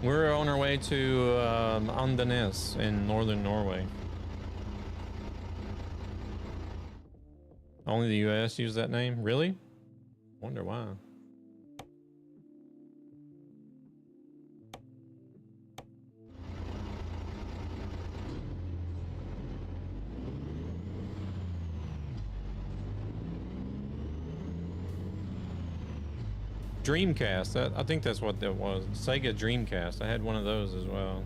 We're on our way to Andenes in northern Norway. Only the US use that name? Really? Wonder why. Dreamcast, I think that's what that was. Sega Dreamcast. I had one of those as well.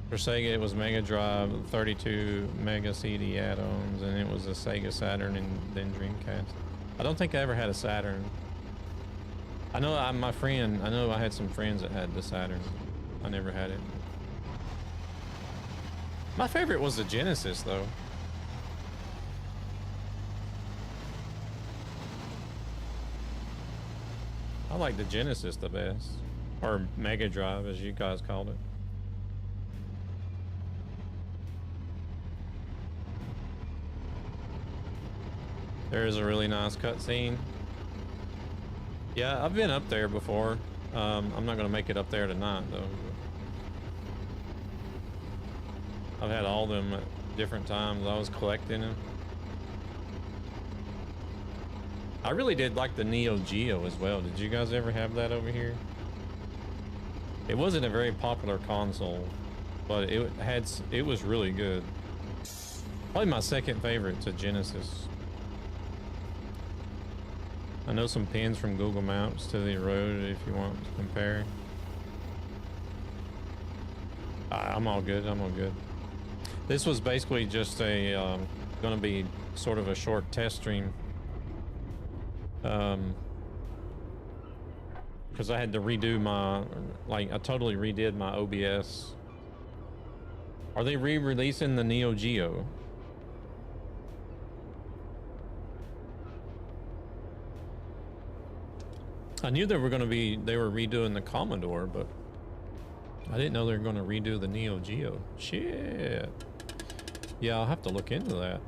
For Sega, it was Mega Drive, 32 Mega CD add-ons, and it was a Sega Saturn and then Dreamcast. I don't think I ever had a Saturn. I know I had some friends that had the Saturn. I never had it. My favorite was the Genesis, though. I like the Genesis the best. Or Mega Drive, as you guys called it. There is a really nice cutscene. Yeah, I've been up there before. I'm not going to make it up there tonight, though. I've had all them at different times. I was collecting them. I really did like the Neo Geo as well. Did you guys ever have that over here? It wasn't a very popular console, but it was really good. Probably my second favorite to Genesis. I know some pins from Google Maps to the road if you want to compare. I'm all good. I'm all good. This was basically just a going to be sort of a short test stream. because I had to redo my, like, I totally redid my OBS. Are they re-releasing the Neo Geo? I knew they were redoing the Commodore, but I didn't know they were going to redo the Neo Geo. Shit. Yeah, I'll have to look into that.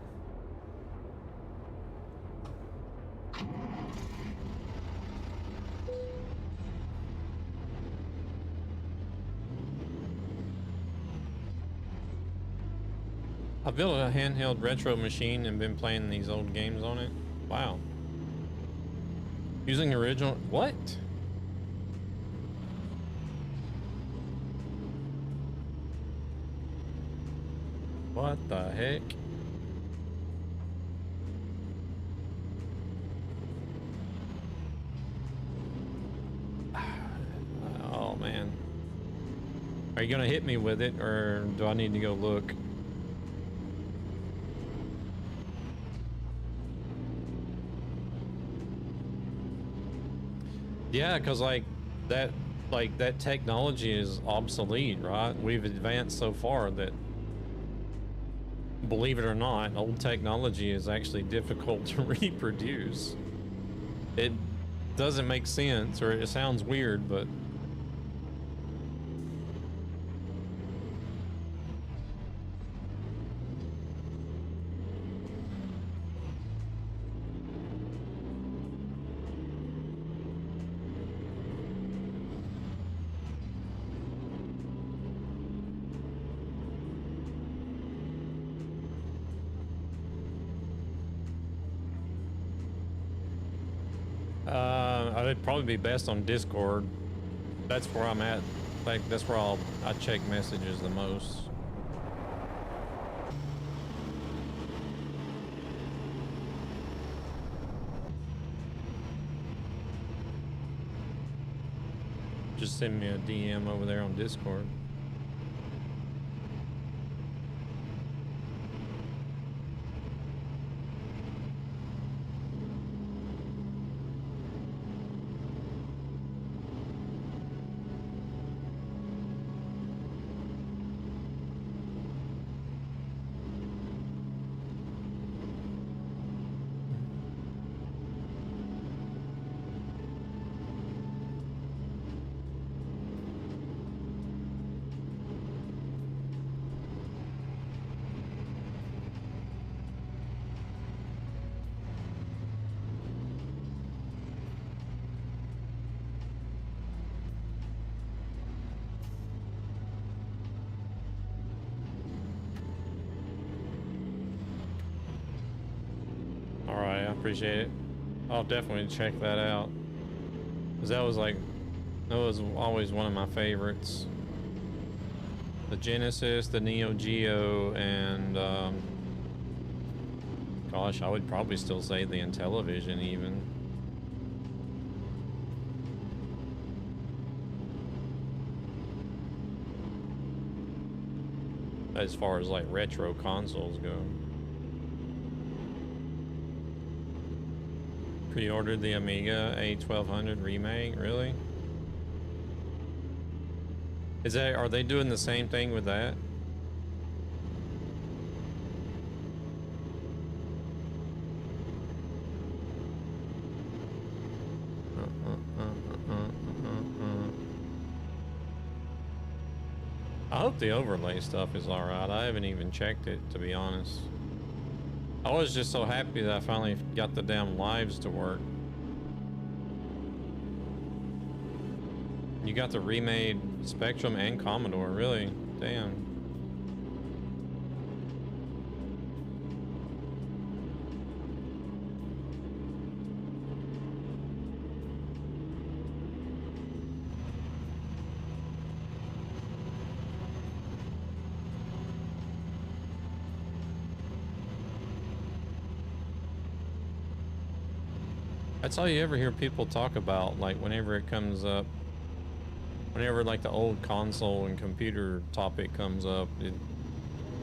I built a handheld retro machine and been playing these old games on it. Wow. Using original... What? What the heck? Oh, man. Are you gonna hit me with it, or do I need to go look? Yeah, because like that technology is obsolete, right? We've advanced so far that, believe it or not, old technology is actually difficult to reproduce. It doesn't make sense, or it sounds weird, but it'd probably be best on Discord. That's where I'm at. Like, that's where I check messages the most. Just send me a DM over there on Discord. Appreciate it. I'll definitely check that out, because that was always one of my favorites. The Genesis, the Neo Geo, and gosh, I would probably still say the Intellivision even. As far as like retro consoles go. Pre-ordered the Amiga A1200 remake, really? Are they doing the same thing with that? I hope the overlay stuff is alright. I haven't even checked it, to be honest. I was just so happy that I finally got the damn lives to work. You got the remade Spectrum and Commodore, really? Damn. That's all you ever hear people talk about, like whenever it comes up, whenever like the old console and computer topic comes up,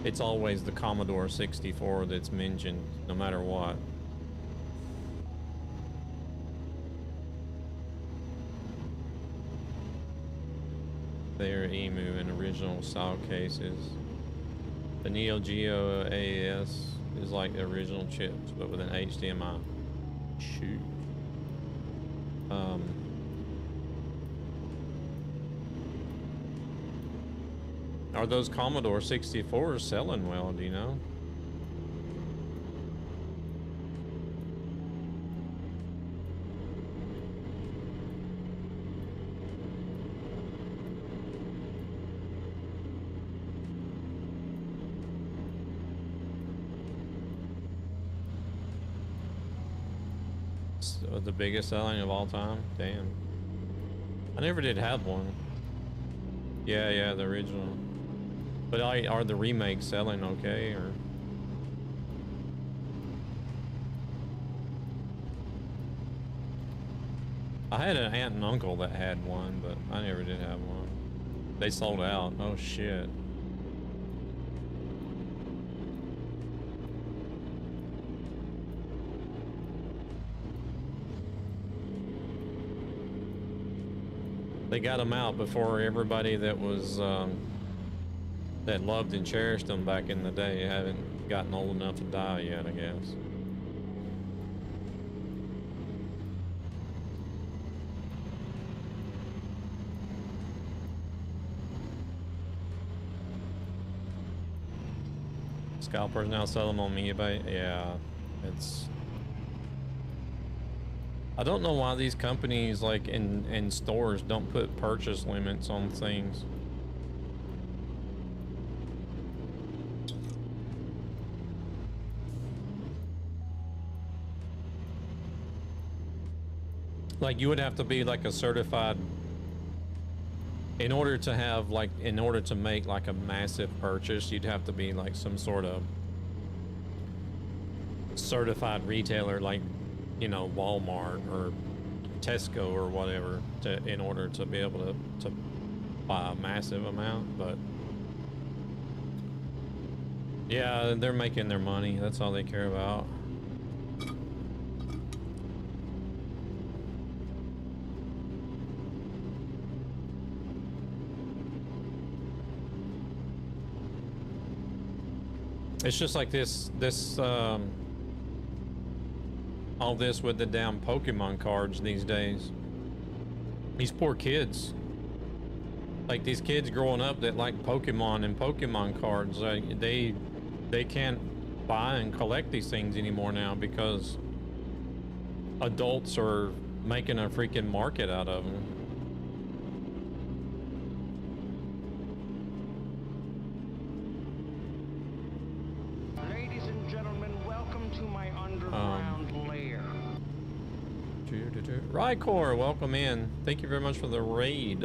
it's always the Commodore 64 that's mentioned, no matter what. They're Emu in original style cases. The Neo Geo AES is like the original chips, but with an HDMI. Shoot. Are those Commodore 64s selling well, do you know? So the biggest selling of all time? Damn. I never did have one. Yeah, the original. But are the remakes selling okay, or? I had an aunt and uncle that had one, but I never did have one. They sold out. Oh shit. They got them out before everybody that was that loved and cherished them back in the day haven't gotten old enough to die yet, I guess. Scalpers now sell them on eBay. Yeah, it's. I don't know why these companies like in stores don't put purchase limits on things. Like you would have to be like a certified in order to have like in order to make like a massive purchase, you'd have to be like some sort of certified retailer like, you know, Walmart or Tesco or whatever in order to be able to buy a massive amount. But yeah, they're making their money. That's all they care about. It's just like all this with the damn Pokemon cards these days. These poor kids. Like these kids growing up that like Pokemon and Pokemon cards, like they can't buy and collect these things anymore now because adults are making a freaking market out of them. Ladies and gentlemen, welcome to my underground lair. Rykor, welcome in. Thank you very much for the raid.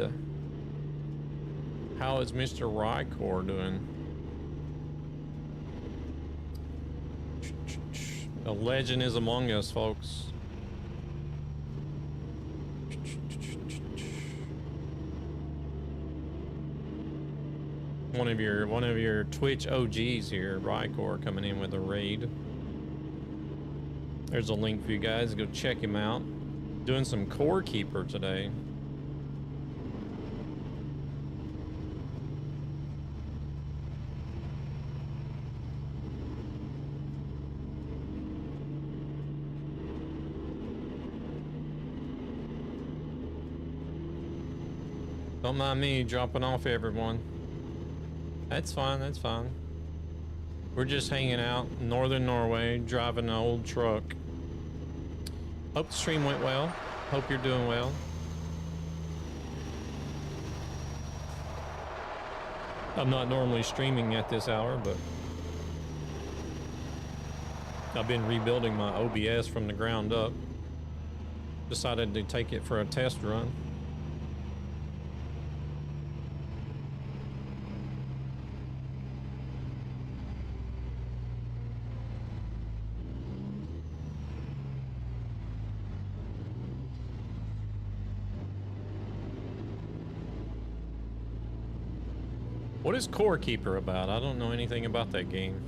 How is Mr. Rykor doing? A legend is among us, folks. One of your Twitch OGs here, Rykor, coming in with a raid. There's a link for you guys. Go check him out. Doing some Core Keeper today. Don't mind me dropping off everyone. That's fine, that's fine. We're just hanging out in northern Norway, driving an old truck. Hope the stream went well. Hope you're doing well. I'm not normally streaming at this hour, but I've been rebuilding my OBS from the ground up. Decided to take it for a test run. What is Core Keeper about? I don't know anything about that game.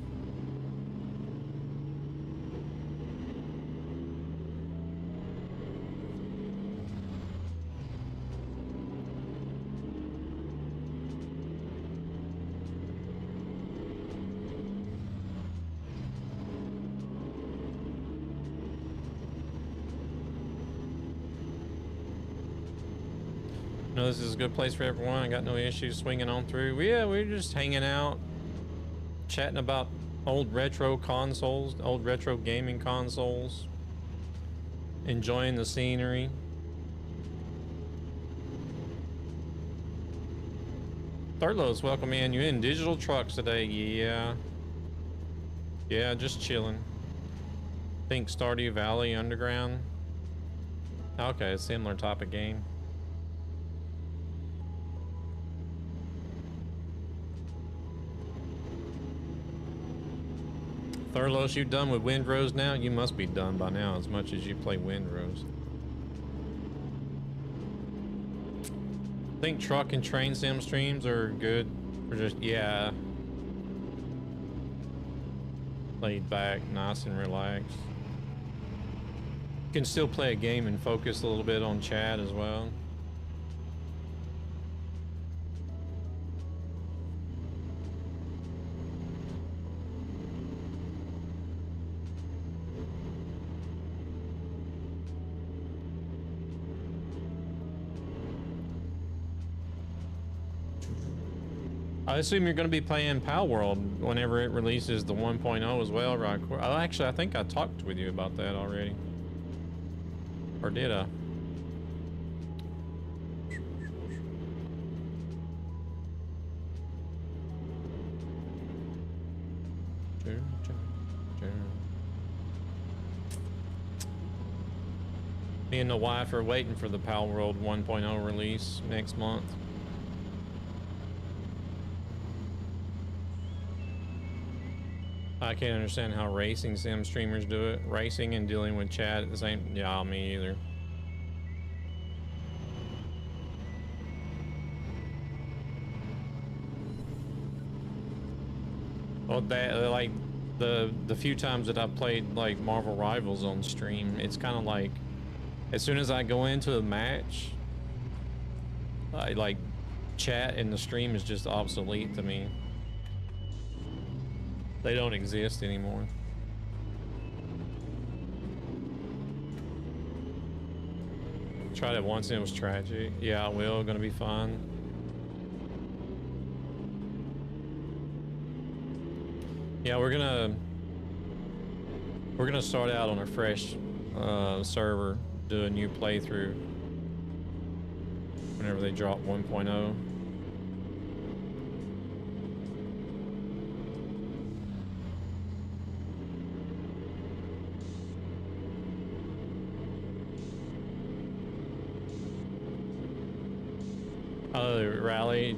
No, this is a good place for everyone. I got no issues swinging on through. Yeah, we're just hanging out, chatting about old retro consoles, old retro gaming consoles, enjoying the scenery. Thurlow's welcoming you in digital trucks today. Yeah. Yeah, just chilling. Think Stardew Valley Underground. Okay, a similar type of game. Thurlos, you done with Windrose now? You must be done by now as much as you play Windrose. Think truck and train sim streams are good for just, yeah. Laid back, nice and relaxed. You can still play a game and focus a little bit on chat as well. I assume you're going to be playing Pal World whenever it releases the 1.0 as well, right? Oh, actually, I think I talked with you about that already. Or did I? Me and the wife are waiting for the Pal World 1.0 release next month. I can't understand how racing sim streamers do it. Racing and dealing with chat at the same... Yeah, me either. Well, that, like, the few times that I've played, like, Marvel Rivals on stream, it's kind of like, as soon as I go into a match, like, chat in the stream is just obsolete to me. They don't exist anymore. Tried it once and it was tragic. Yeah, I will. Gonna be fun. Yeah, we're gonna start out on a fresh server, do a new playthrough whenever they drop 1.0.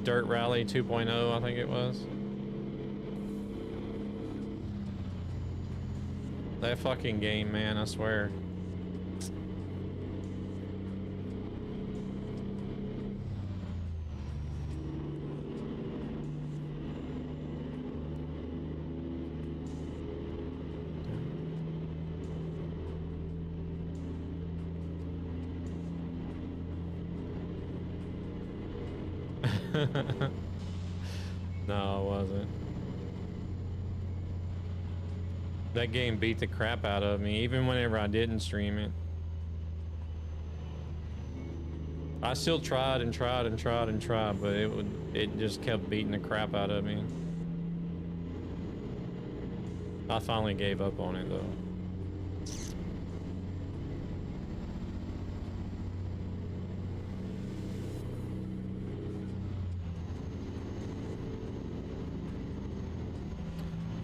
Dirt Rally 2.0, I think it was. That fucking game, man, I swear. No, it wasn't. That game beat the crap out of me, even whenever I didn't stream it. I still tried and tried and tried and tried, but it just kept beating the crap out of me. I finally gave up on it though.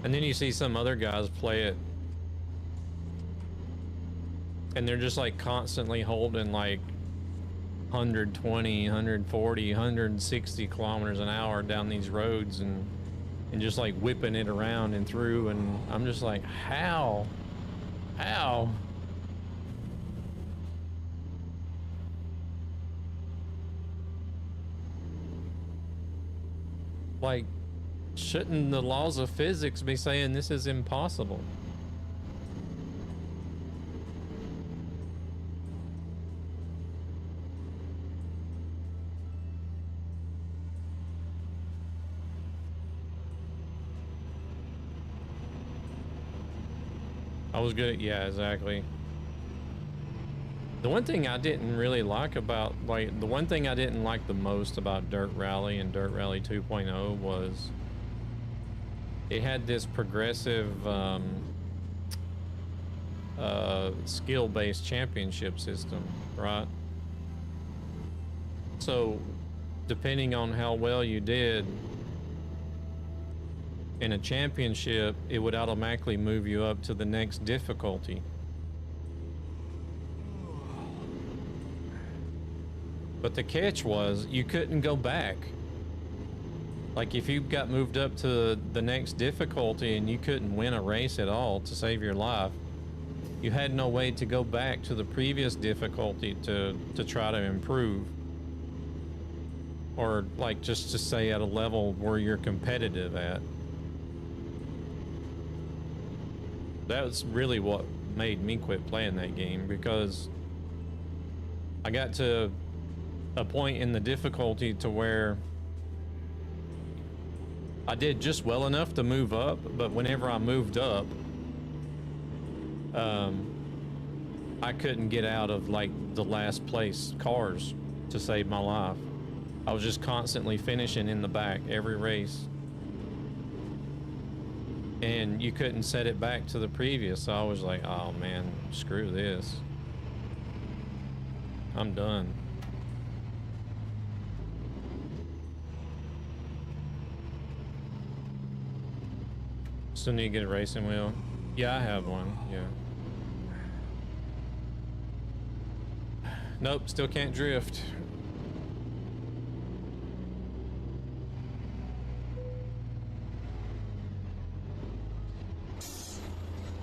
And then you see some other guys play it and they're just like constantly holding like 120, 140, 160 kilometers an hour down these roads and just like whipping it around and through, and I'm just like, how? Like, shouldn't the laws of physics be saying this is impossible? I was good. Yeah, exactly. The one thing I didn't really like about, like, the one thing I didn't like the most about Dirt Rally and Dirt Rally 2.0 was it had this progressive skill-based championship system, right? So depending on how well you did in a championship, it would automatically move you up to the next difficulty. But the catch was you couldn't go back. Like if you got moved up to the next difficulty and you couldn't win a race at all to save your life, you had no way to go back to the previous difficulty to try to improve. Or like just to stay at a level where you're competitive at. That was really what made me quit playing that game, because I got to a point in the difficulty to where I did just well enough to move up, but whenever I moved up, I couldn't get out of like the last place cars to save my life. I was just constantly finishing in the back every race. And you couldn't set it back to the previous, so I was like, oh man, screw this. I'm done. Still need to get a racing wheel. Yeah, I have one, yeah. Nope, still can't drift.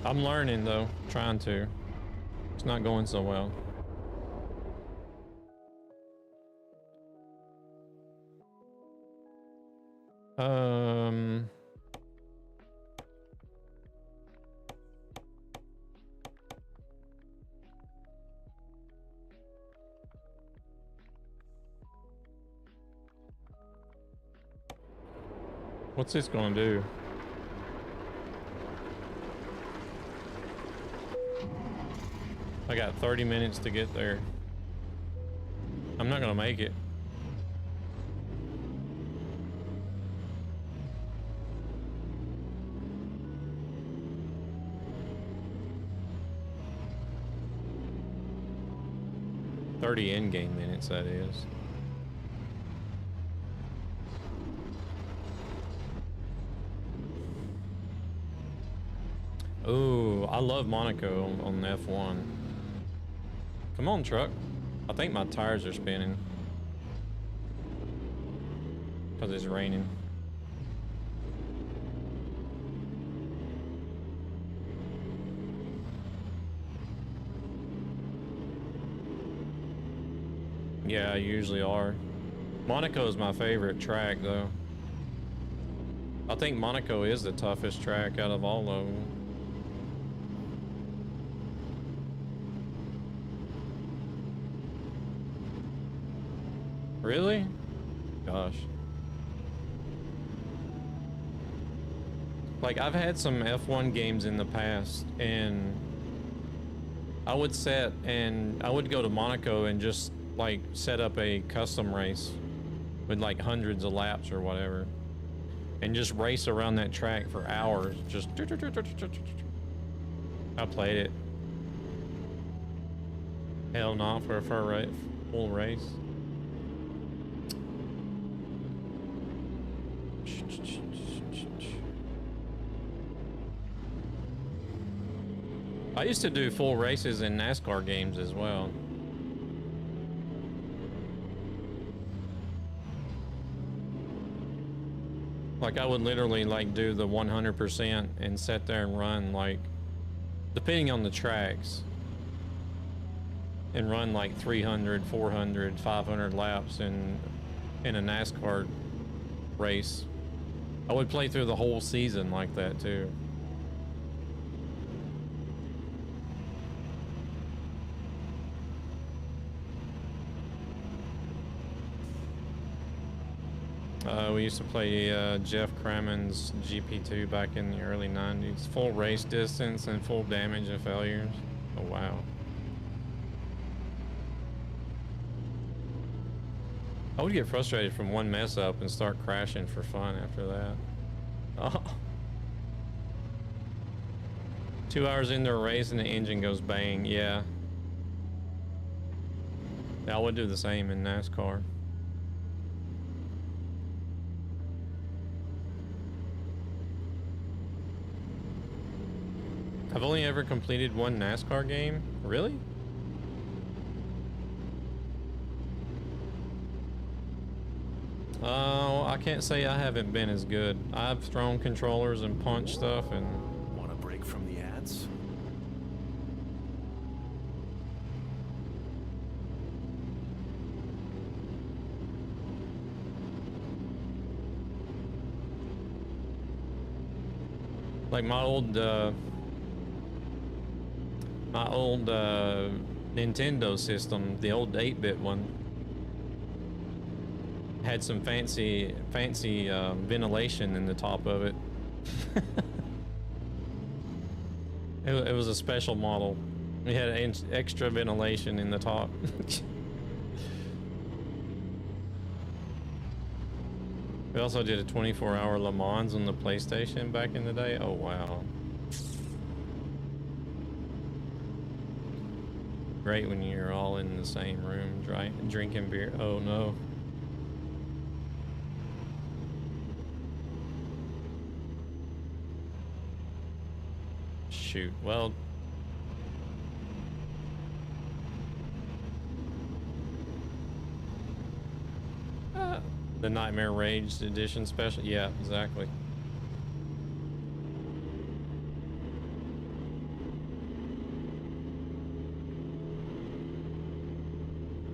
I'm learning though, trying to. It's not going so well. What's this gonna do? I got 30 minutes to get there. I'm not gonna make it. In-game minutes, that is. Oh, I love Monaco on F1. Come on, truck. I think my tires are spinning. Because it's raining. Yeah, usually are. Monaco is my favorite track, though. I think Monaco is the toughest track out of all of them. Really? Gosh. Like, I've had some F1 games in the past, and I would go to Monaco and just like set up a custom race with like hundreds of laps or whatever and just race around that track for hours. Just I played it. Hell no, for a full race. I used to do full races in NASCAR games as well. Like I would literally like do the 100% and sit there and run like, depending on the tracks, and run like 300, 400, 500 laps in a NASCAR race. I would play through the whole season like that too. We used to play Jeff Crammond's GP2 back in the early 90s. Full race distance and full damage and failures. Oh, wow. I would get frustrated from one mess up and start crashing for fun after that. Oh. 2 hours into a race and the engine goes bang. Yeah. I would do the same in NASCAR. I've only ever completed one NASCAR game. Really? Oh, I can't say I haven't been as good. I've thrown controllers and punched stuff and... Want a break from the ads? Like my old Nintendo system, the old 8-bit one, had some fancy ventilation in the top of it. It was a special model. It had extra ventilation in the top. We also did a 24-hour Le Mans on the PlayStation back in the day. Oh, wow. Great when you're all in the same room drinking beer. Oh, no. Shoot. Well... the Nightmare Rage Edition special. Yeah, exactly.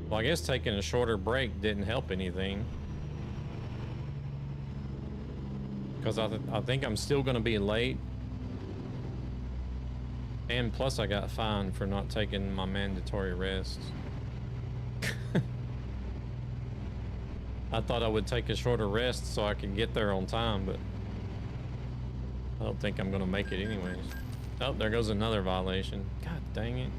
Well, I guess taking a shorter break didn't help anything. Because I think I'm still going to be late. And plus I got fined for not taking my mandatory rest. I thought I would take a shorter rest so I could get there on time, but I don't think I'm gonna make it anyways. Oh, there goes another violation. God dang it.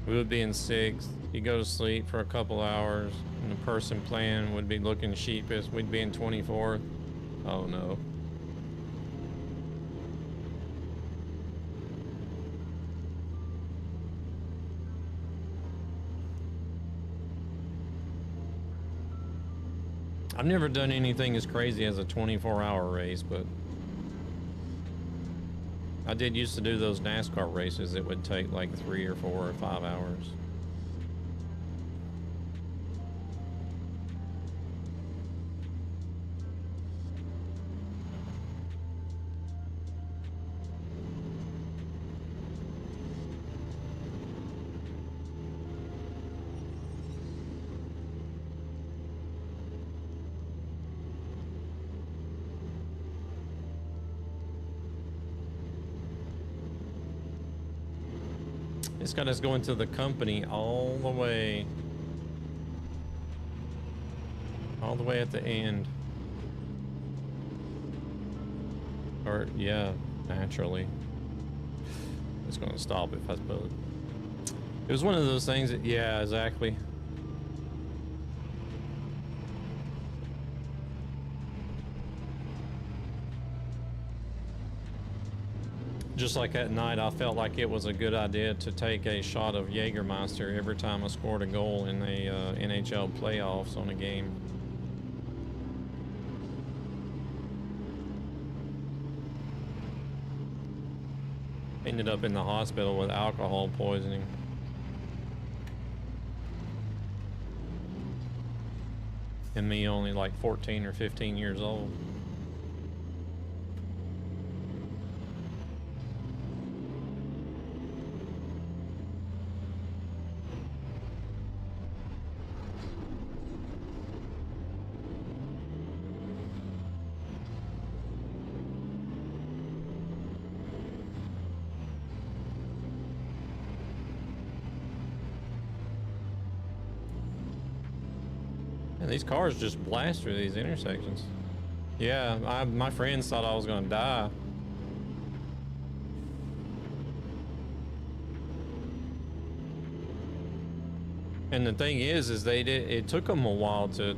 We would be in 6th. You go to sleep for a couple hours, and the person playing would be looking sheepish. We'd be in 24th. Oh no. I've never done anything as crazy as a 24-hour race, but I did used to do those NASCAR races that would take like 3 or 4 or 5 hours. It's got us going to the company all the way at the end. Or, yeah, naturally. It's going to stop if I suppose. It was one of those things that, yeah, exactly. Just like at night, I felt like it was a good idea to take a shot of Jägermeister every time I scored a goal in the NHL playoffs on a game. Ended up in the hospital with alcohol poisoning. And me only like 14 or 15 years old. These cars just blast through these intersections. Yeah, my friends thought I was gonna die. And the thing is it took them a while to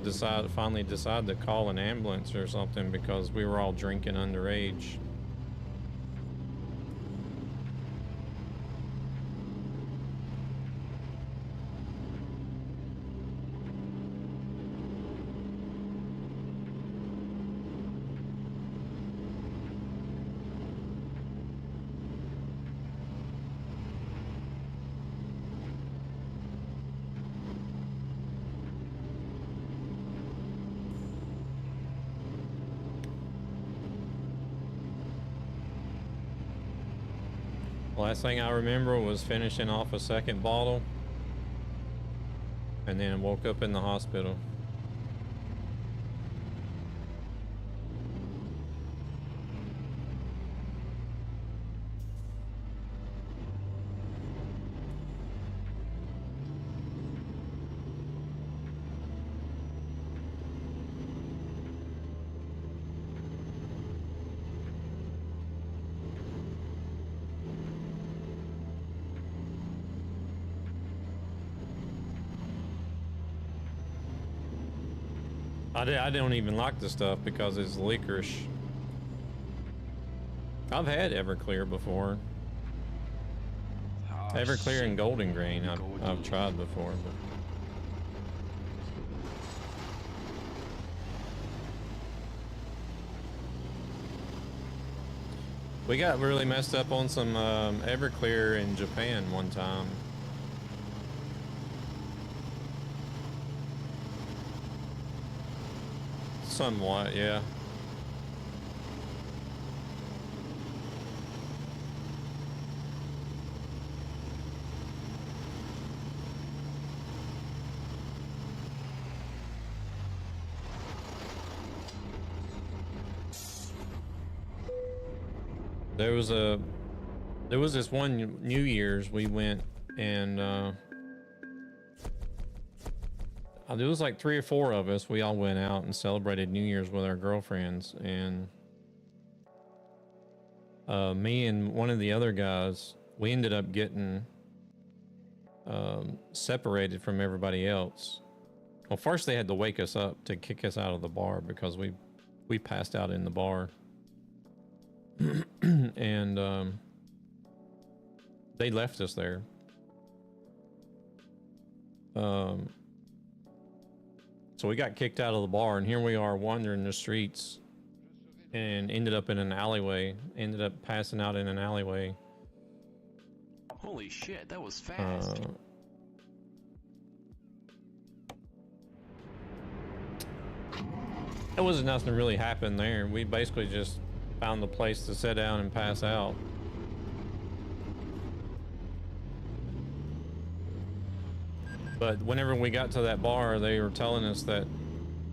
finally decide to call an ambulance or something because we were all drinking underage. Last thing I remember was finishing off a second bottle and then woke up in the hospital. I don't even like the stuff because it's licorice. I've had Everclear before. Oh, Everclear shit. and Golden Grain I've tried before, but we got really messed up on some Everclear in Japan one time. Somewhat, yeah. There was this one New Year's we went and there was like 3 or 4 of us. We all went out and celebrated New Year's with our girlfriends, and me and one of the other guys, we ended up getting separated from everybody else. Well, first they had to wake us up to kick us out of the bar because we passed out in the bar. And they left us there. So we got kicked out of the bar, and here we are wandering the streets and ended up in an alleyway, ended up passing out in an alleyway. Holy shit, that was fast. There wasn't nothing really happened there. We basically just found the place to sit down and pass out. But whenever we got to that bar, they were telling us that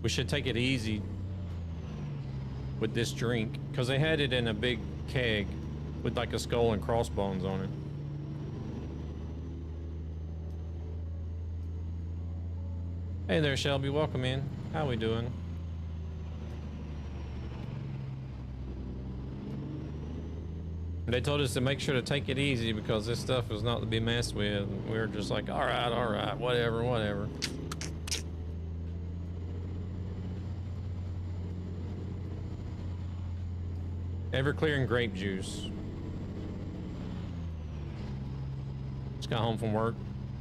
we should take it easy with this drink because they had it in a big keg with like a skull and crossbones on it. Hey there, Shelby. Welcome in. How we doing? They told us to make sure to take it easy because this stuff is not to be messed with. We were just like, all right, whatever, whatever. Everclear and grape juice. Just got home from work.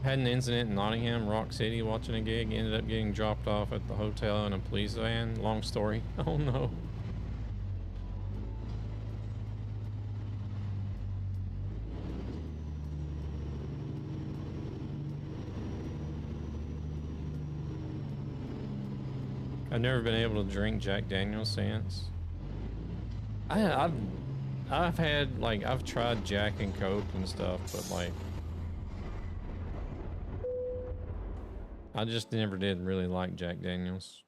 Had an incident in Nottingham, Rock City, watching a gig. Ended up getting dropped off at the hotel in a police van. Long story. Oh no. I've never been able to drink Jack Daniel's since. I've had, like, I've tried Jack and Coke and stuff, but like I just never did really like Jack Daniel's.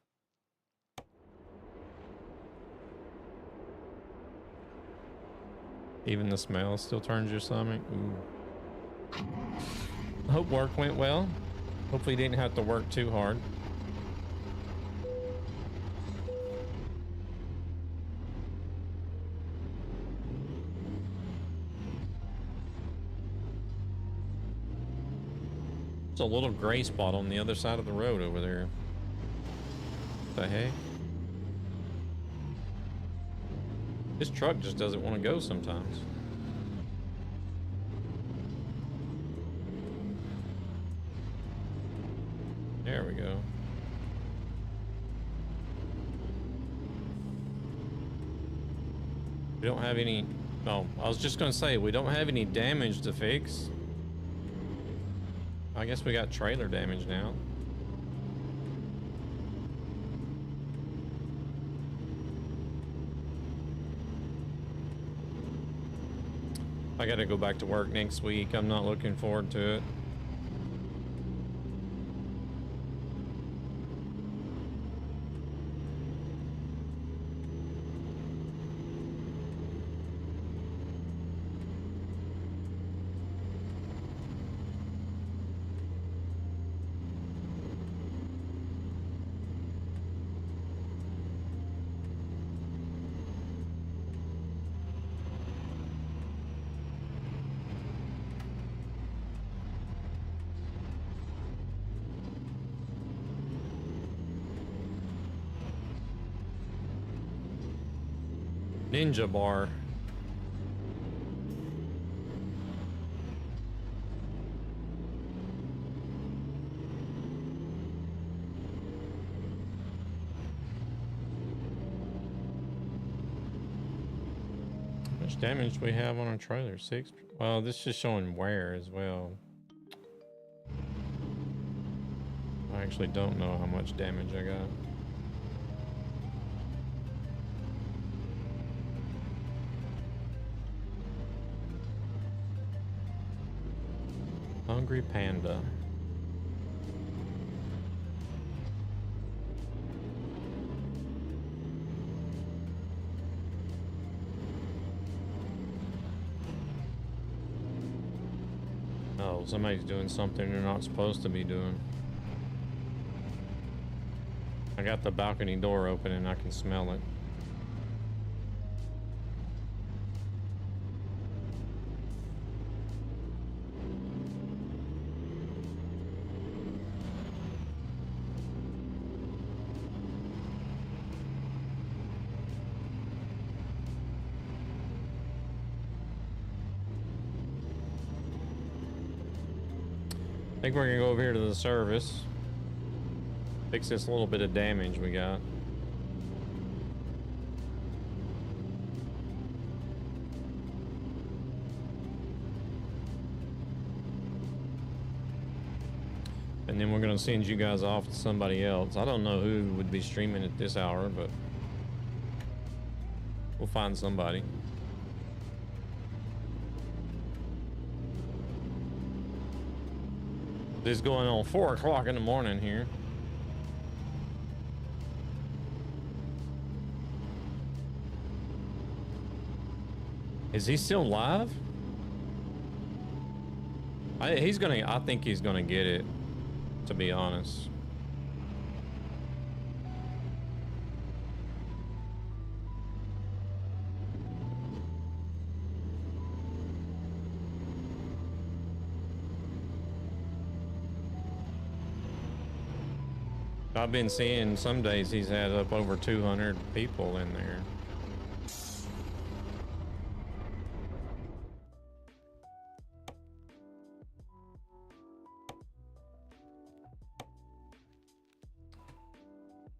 Even the smell still turns your stomach. Ooh. I hope work went well. Hopefully you didn't have to work too hard. There's a little gray spot on the other side of the road over there. What the heck? This truck just doesn't want to go sometimes. There we go. We don't have any... No, I was just gonna say, we don't have any damage to fix. I guess we got trailer damage now. I gotta go back to work next week. I'm not looking forward to it. Ninja bar. How much damage do we have on our trailer? 6? Well, this is showing wear as well. I actually don't know how much damage I got. Hungry Panda. Oh, somebody's doing something they're not supposed to be doing. I got the balcony door open and I can smell it. I think we're gonna go over here to the service. Fix this little bit of damage we got. And then we're gonna send you guys off to somebody else. I don't know who would be streaming at this hour, but we'll find somebody. This is going on 4 o'clock in the morning here. Is he still live? I think he's gonna get it, to be honest. I've been seeing some days he's had up over 200 people in there.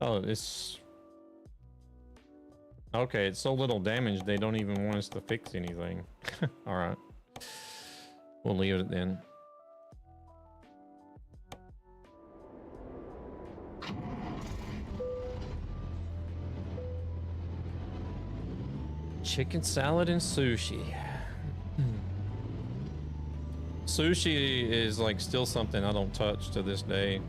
Oh, it's... Okay, it's so little damage they don't even want us to fix anything. Alright. We'll leave it then. Chicken salad and sushi. Sushi is like still something I don't touch to this day.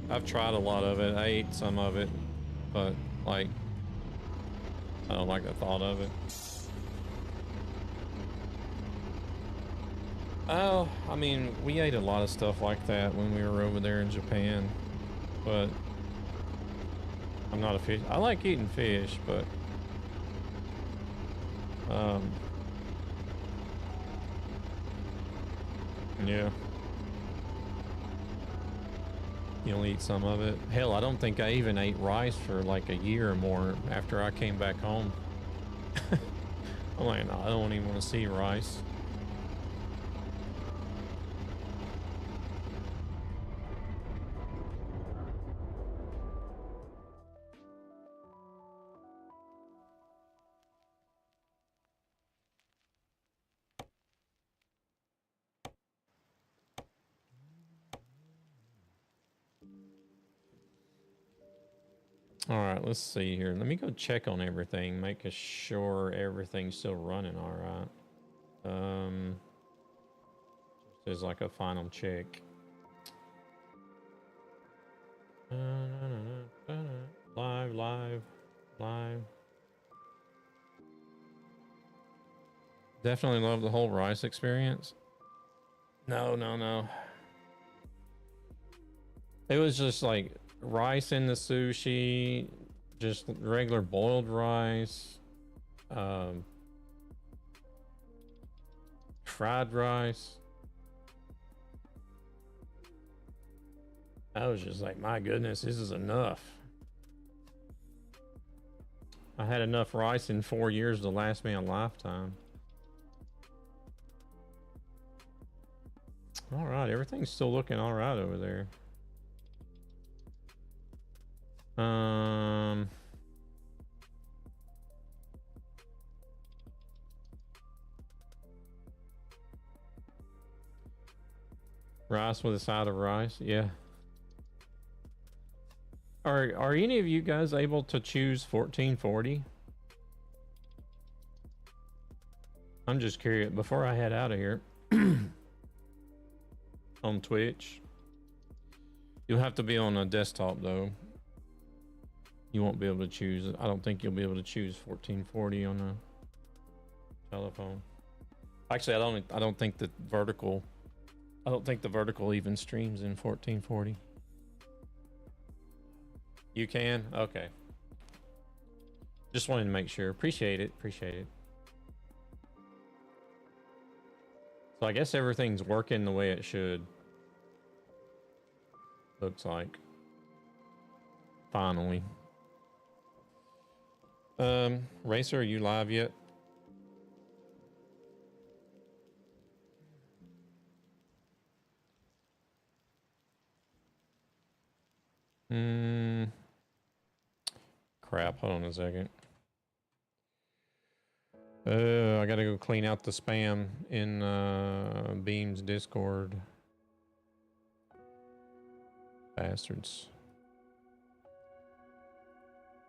I've tried a lot of it. I ate some of it, but like I don't like the thought of it. Oh, I mean, we ate a lot of stuff like that when we were over there in Japan, but I'm not a fish. I like eating fish, but Yeah. You only eat some of it. Hell, I don't think I even ate rice for like a year or more after I came back home. I'm like, no, I don't even want to see rice. All right, let's see here. Let me go check on everything, make sure everything's still running all right. Just as like a final check. Live, live, live. Definitely love the whole rice experience. No, no, no. It was just like rice in the sushi, just regular boiled rice, fried rice. I was just like, my goodness, this is enough. I had enough rice in 4 years to last me a lifetime. All right, everything's still looking all right over there. Rice with a side of rice, yeah. Are any of you guys able to choose 1440? I'm just curious before I head out of here. On Twitch. You'll have to be on a desktop though. You won't be able to choose it. I don't think you'll be able to choose 1440 on a telephone. Actually, I don't think the vertical even streams in 1440. You can? Okay. Just wanted to make sure. Appreciate it. Appreciate it. So I guess everything's working the way it should. Looks like. Finally. Racer, are you live yet? Crap, hold on a second. I gotta go clean out the spam in Beam's Discord. Bastards.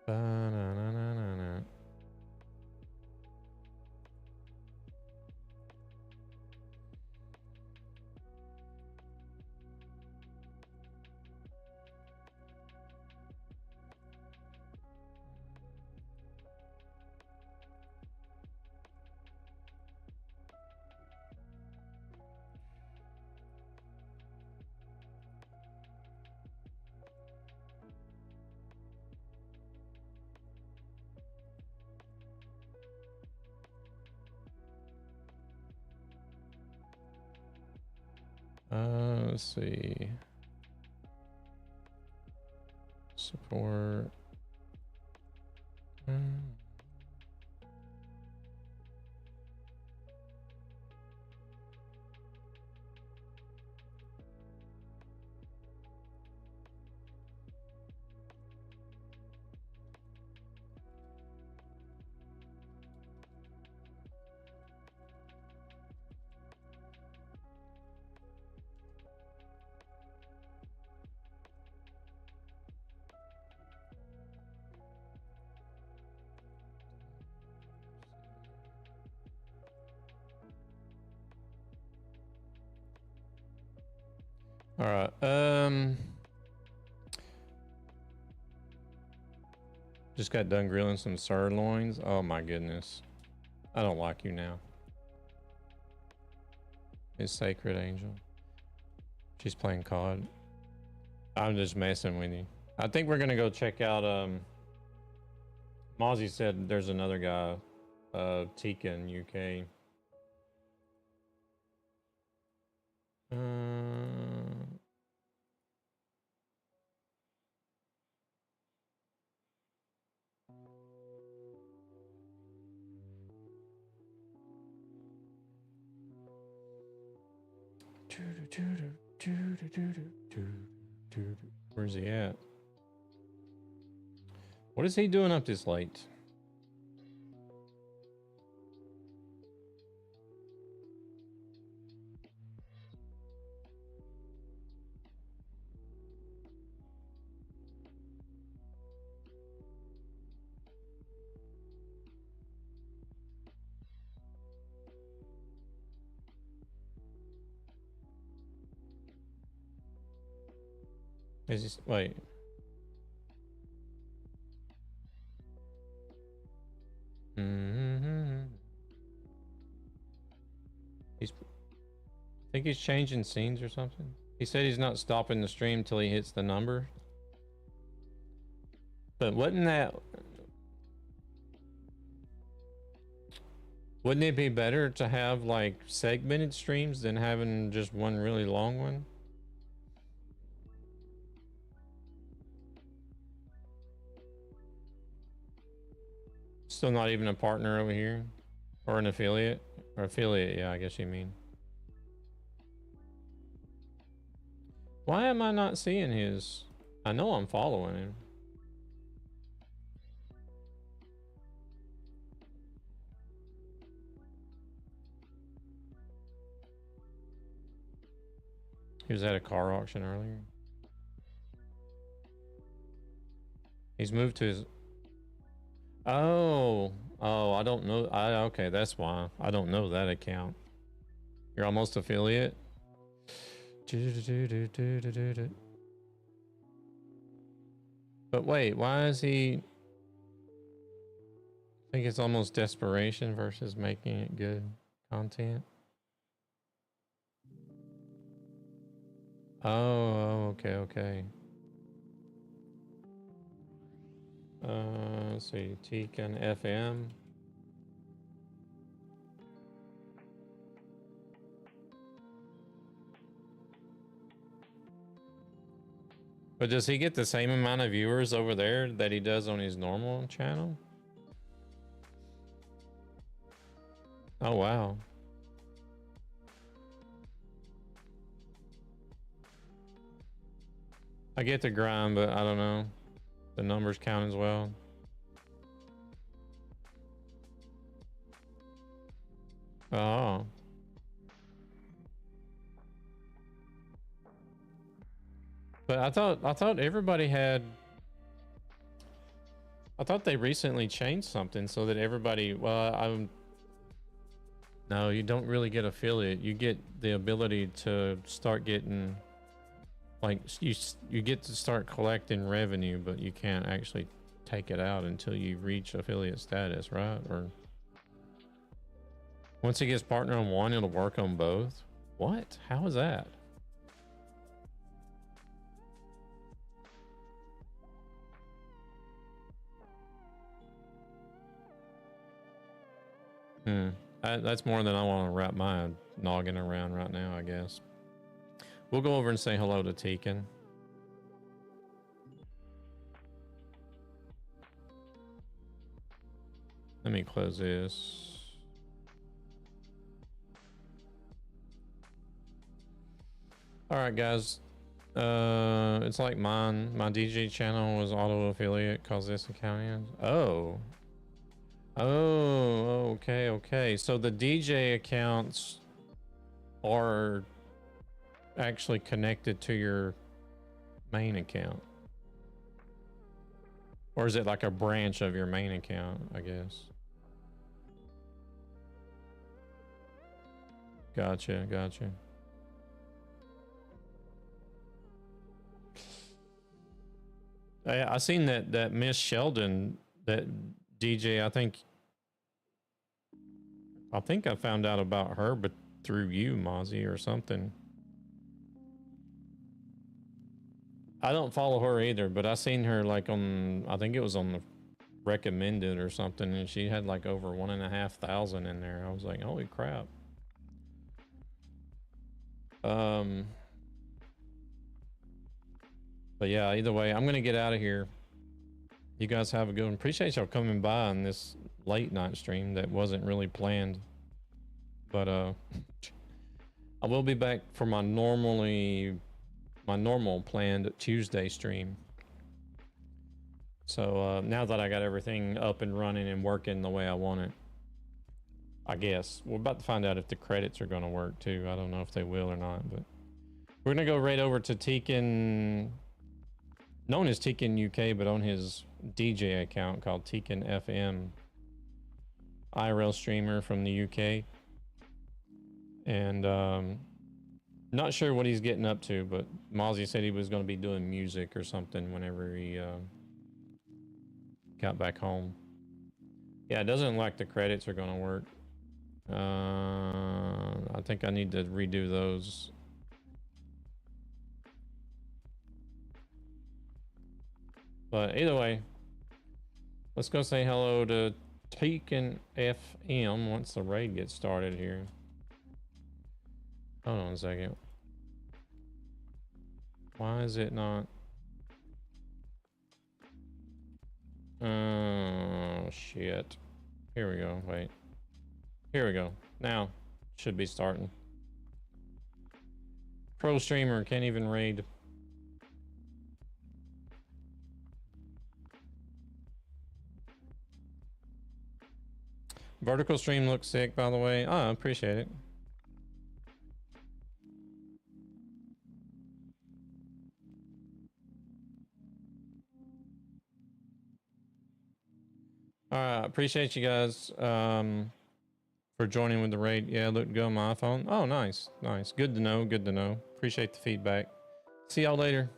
Ba-na-na-na-na-na. Let's see. Support. All right. Just got done grilling some sirloins. Oh my goodness. I don't like you now. It's Sacred Angel. She's playing COD. I'm just messing with you. I think we're gonna go check out Mozzie said there's another guy Tika in UK. Where's he at? What is he doing up this late? Is he, wait. I think he's changing scenes or something. He said he's not stopping the stream till he hits the number. But wouldn't it be better to have like segmented streams than having just one really long one? Still not even a partner over here? Or an affiliate? Or affiliate, yeah, I guess you mean. Why am I not seeing his? I know I'm following him. He was at a car auction earlier. He's moved to his... Oh, I don't know. Okay, that's why. I don't know that account. You're almost affiliate? But wait, why is he... I think it's almost desperation versus making it good content. Oh, okay. Let's see, Tekan FM. But does he get the same amount of viewers over there that he does on his normal channel? Oh, wow. I get the grind, but I don't know. The numbers count as well. Oh. But I thought everybody had... I thought they recently changed something so that everybody... Well, no, you don't really get affiliate. You get the ability to start getting... Like, you get to start collecting revenue, but you can't actually take it out until you reach affiliate status, right? Or... Once he gets partner on one, it'll work on both? What? How is that? That's more than I want to wrap my noggin around right now, I guess. We'll go over and say hello to Tekan. Let me close this. All right, guys. It's like mine. My DJ channel was auto affiliate cause this account is. Oh, okay. So the DJ accounts are actually connected to your main account, or is it like a branch of your main account? I guess. Gotcha. I seen that Miss Sheldon, that DJ. I think I found out about her, but through you, Mozzie, or something. I don't follow her either, but I seen her like on, I think it was on the recommended or something, and she had like over 1,500 in there. I was like, holy crap. But yeah, either way, I'm gonna get out of here. You guys have a good one. Appreciate y'all coming by on this late night stream that wasn't really planned. But I will be back for my normal planned Tuesday stream. So now that I got everything up and running and working the way I want it, I guess we're about to find out if the credits are going to work too. I don't know if they will or not, but we're going to go right over to Tekin, known as Tekin UK, but on his DJ account called Tekin FM, IRL streamer from the UK. And not sure what he's getting up to, but Mozzie said he was going to be doing music or something whenever he got back home. Yeah, it doesn't look like the credits are going to work. I think I need to redo those. But either way, let's go say hello to Tekin FM once the raid gets started here. Hold on a second. Why is it not? Oh, shit. Here we go. Wait. Here we go. Now, should be starting. Pro streamer can't even raid. Vertical stream looks sick, by the way. Oh, I appreciate it. All right, appreciate you guys for joining with the raid. Yeah, look good on my iPhone. Oh, nice, nice. Good to know. Good to know. Appreciate the feedback. See y'all later.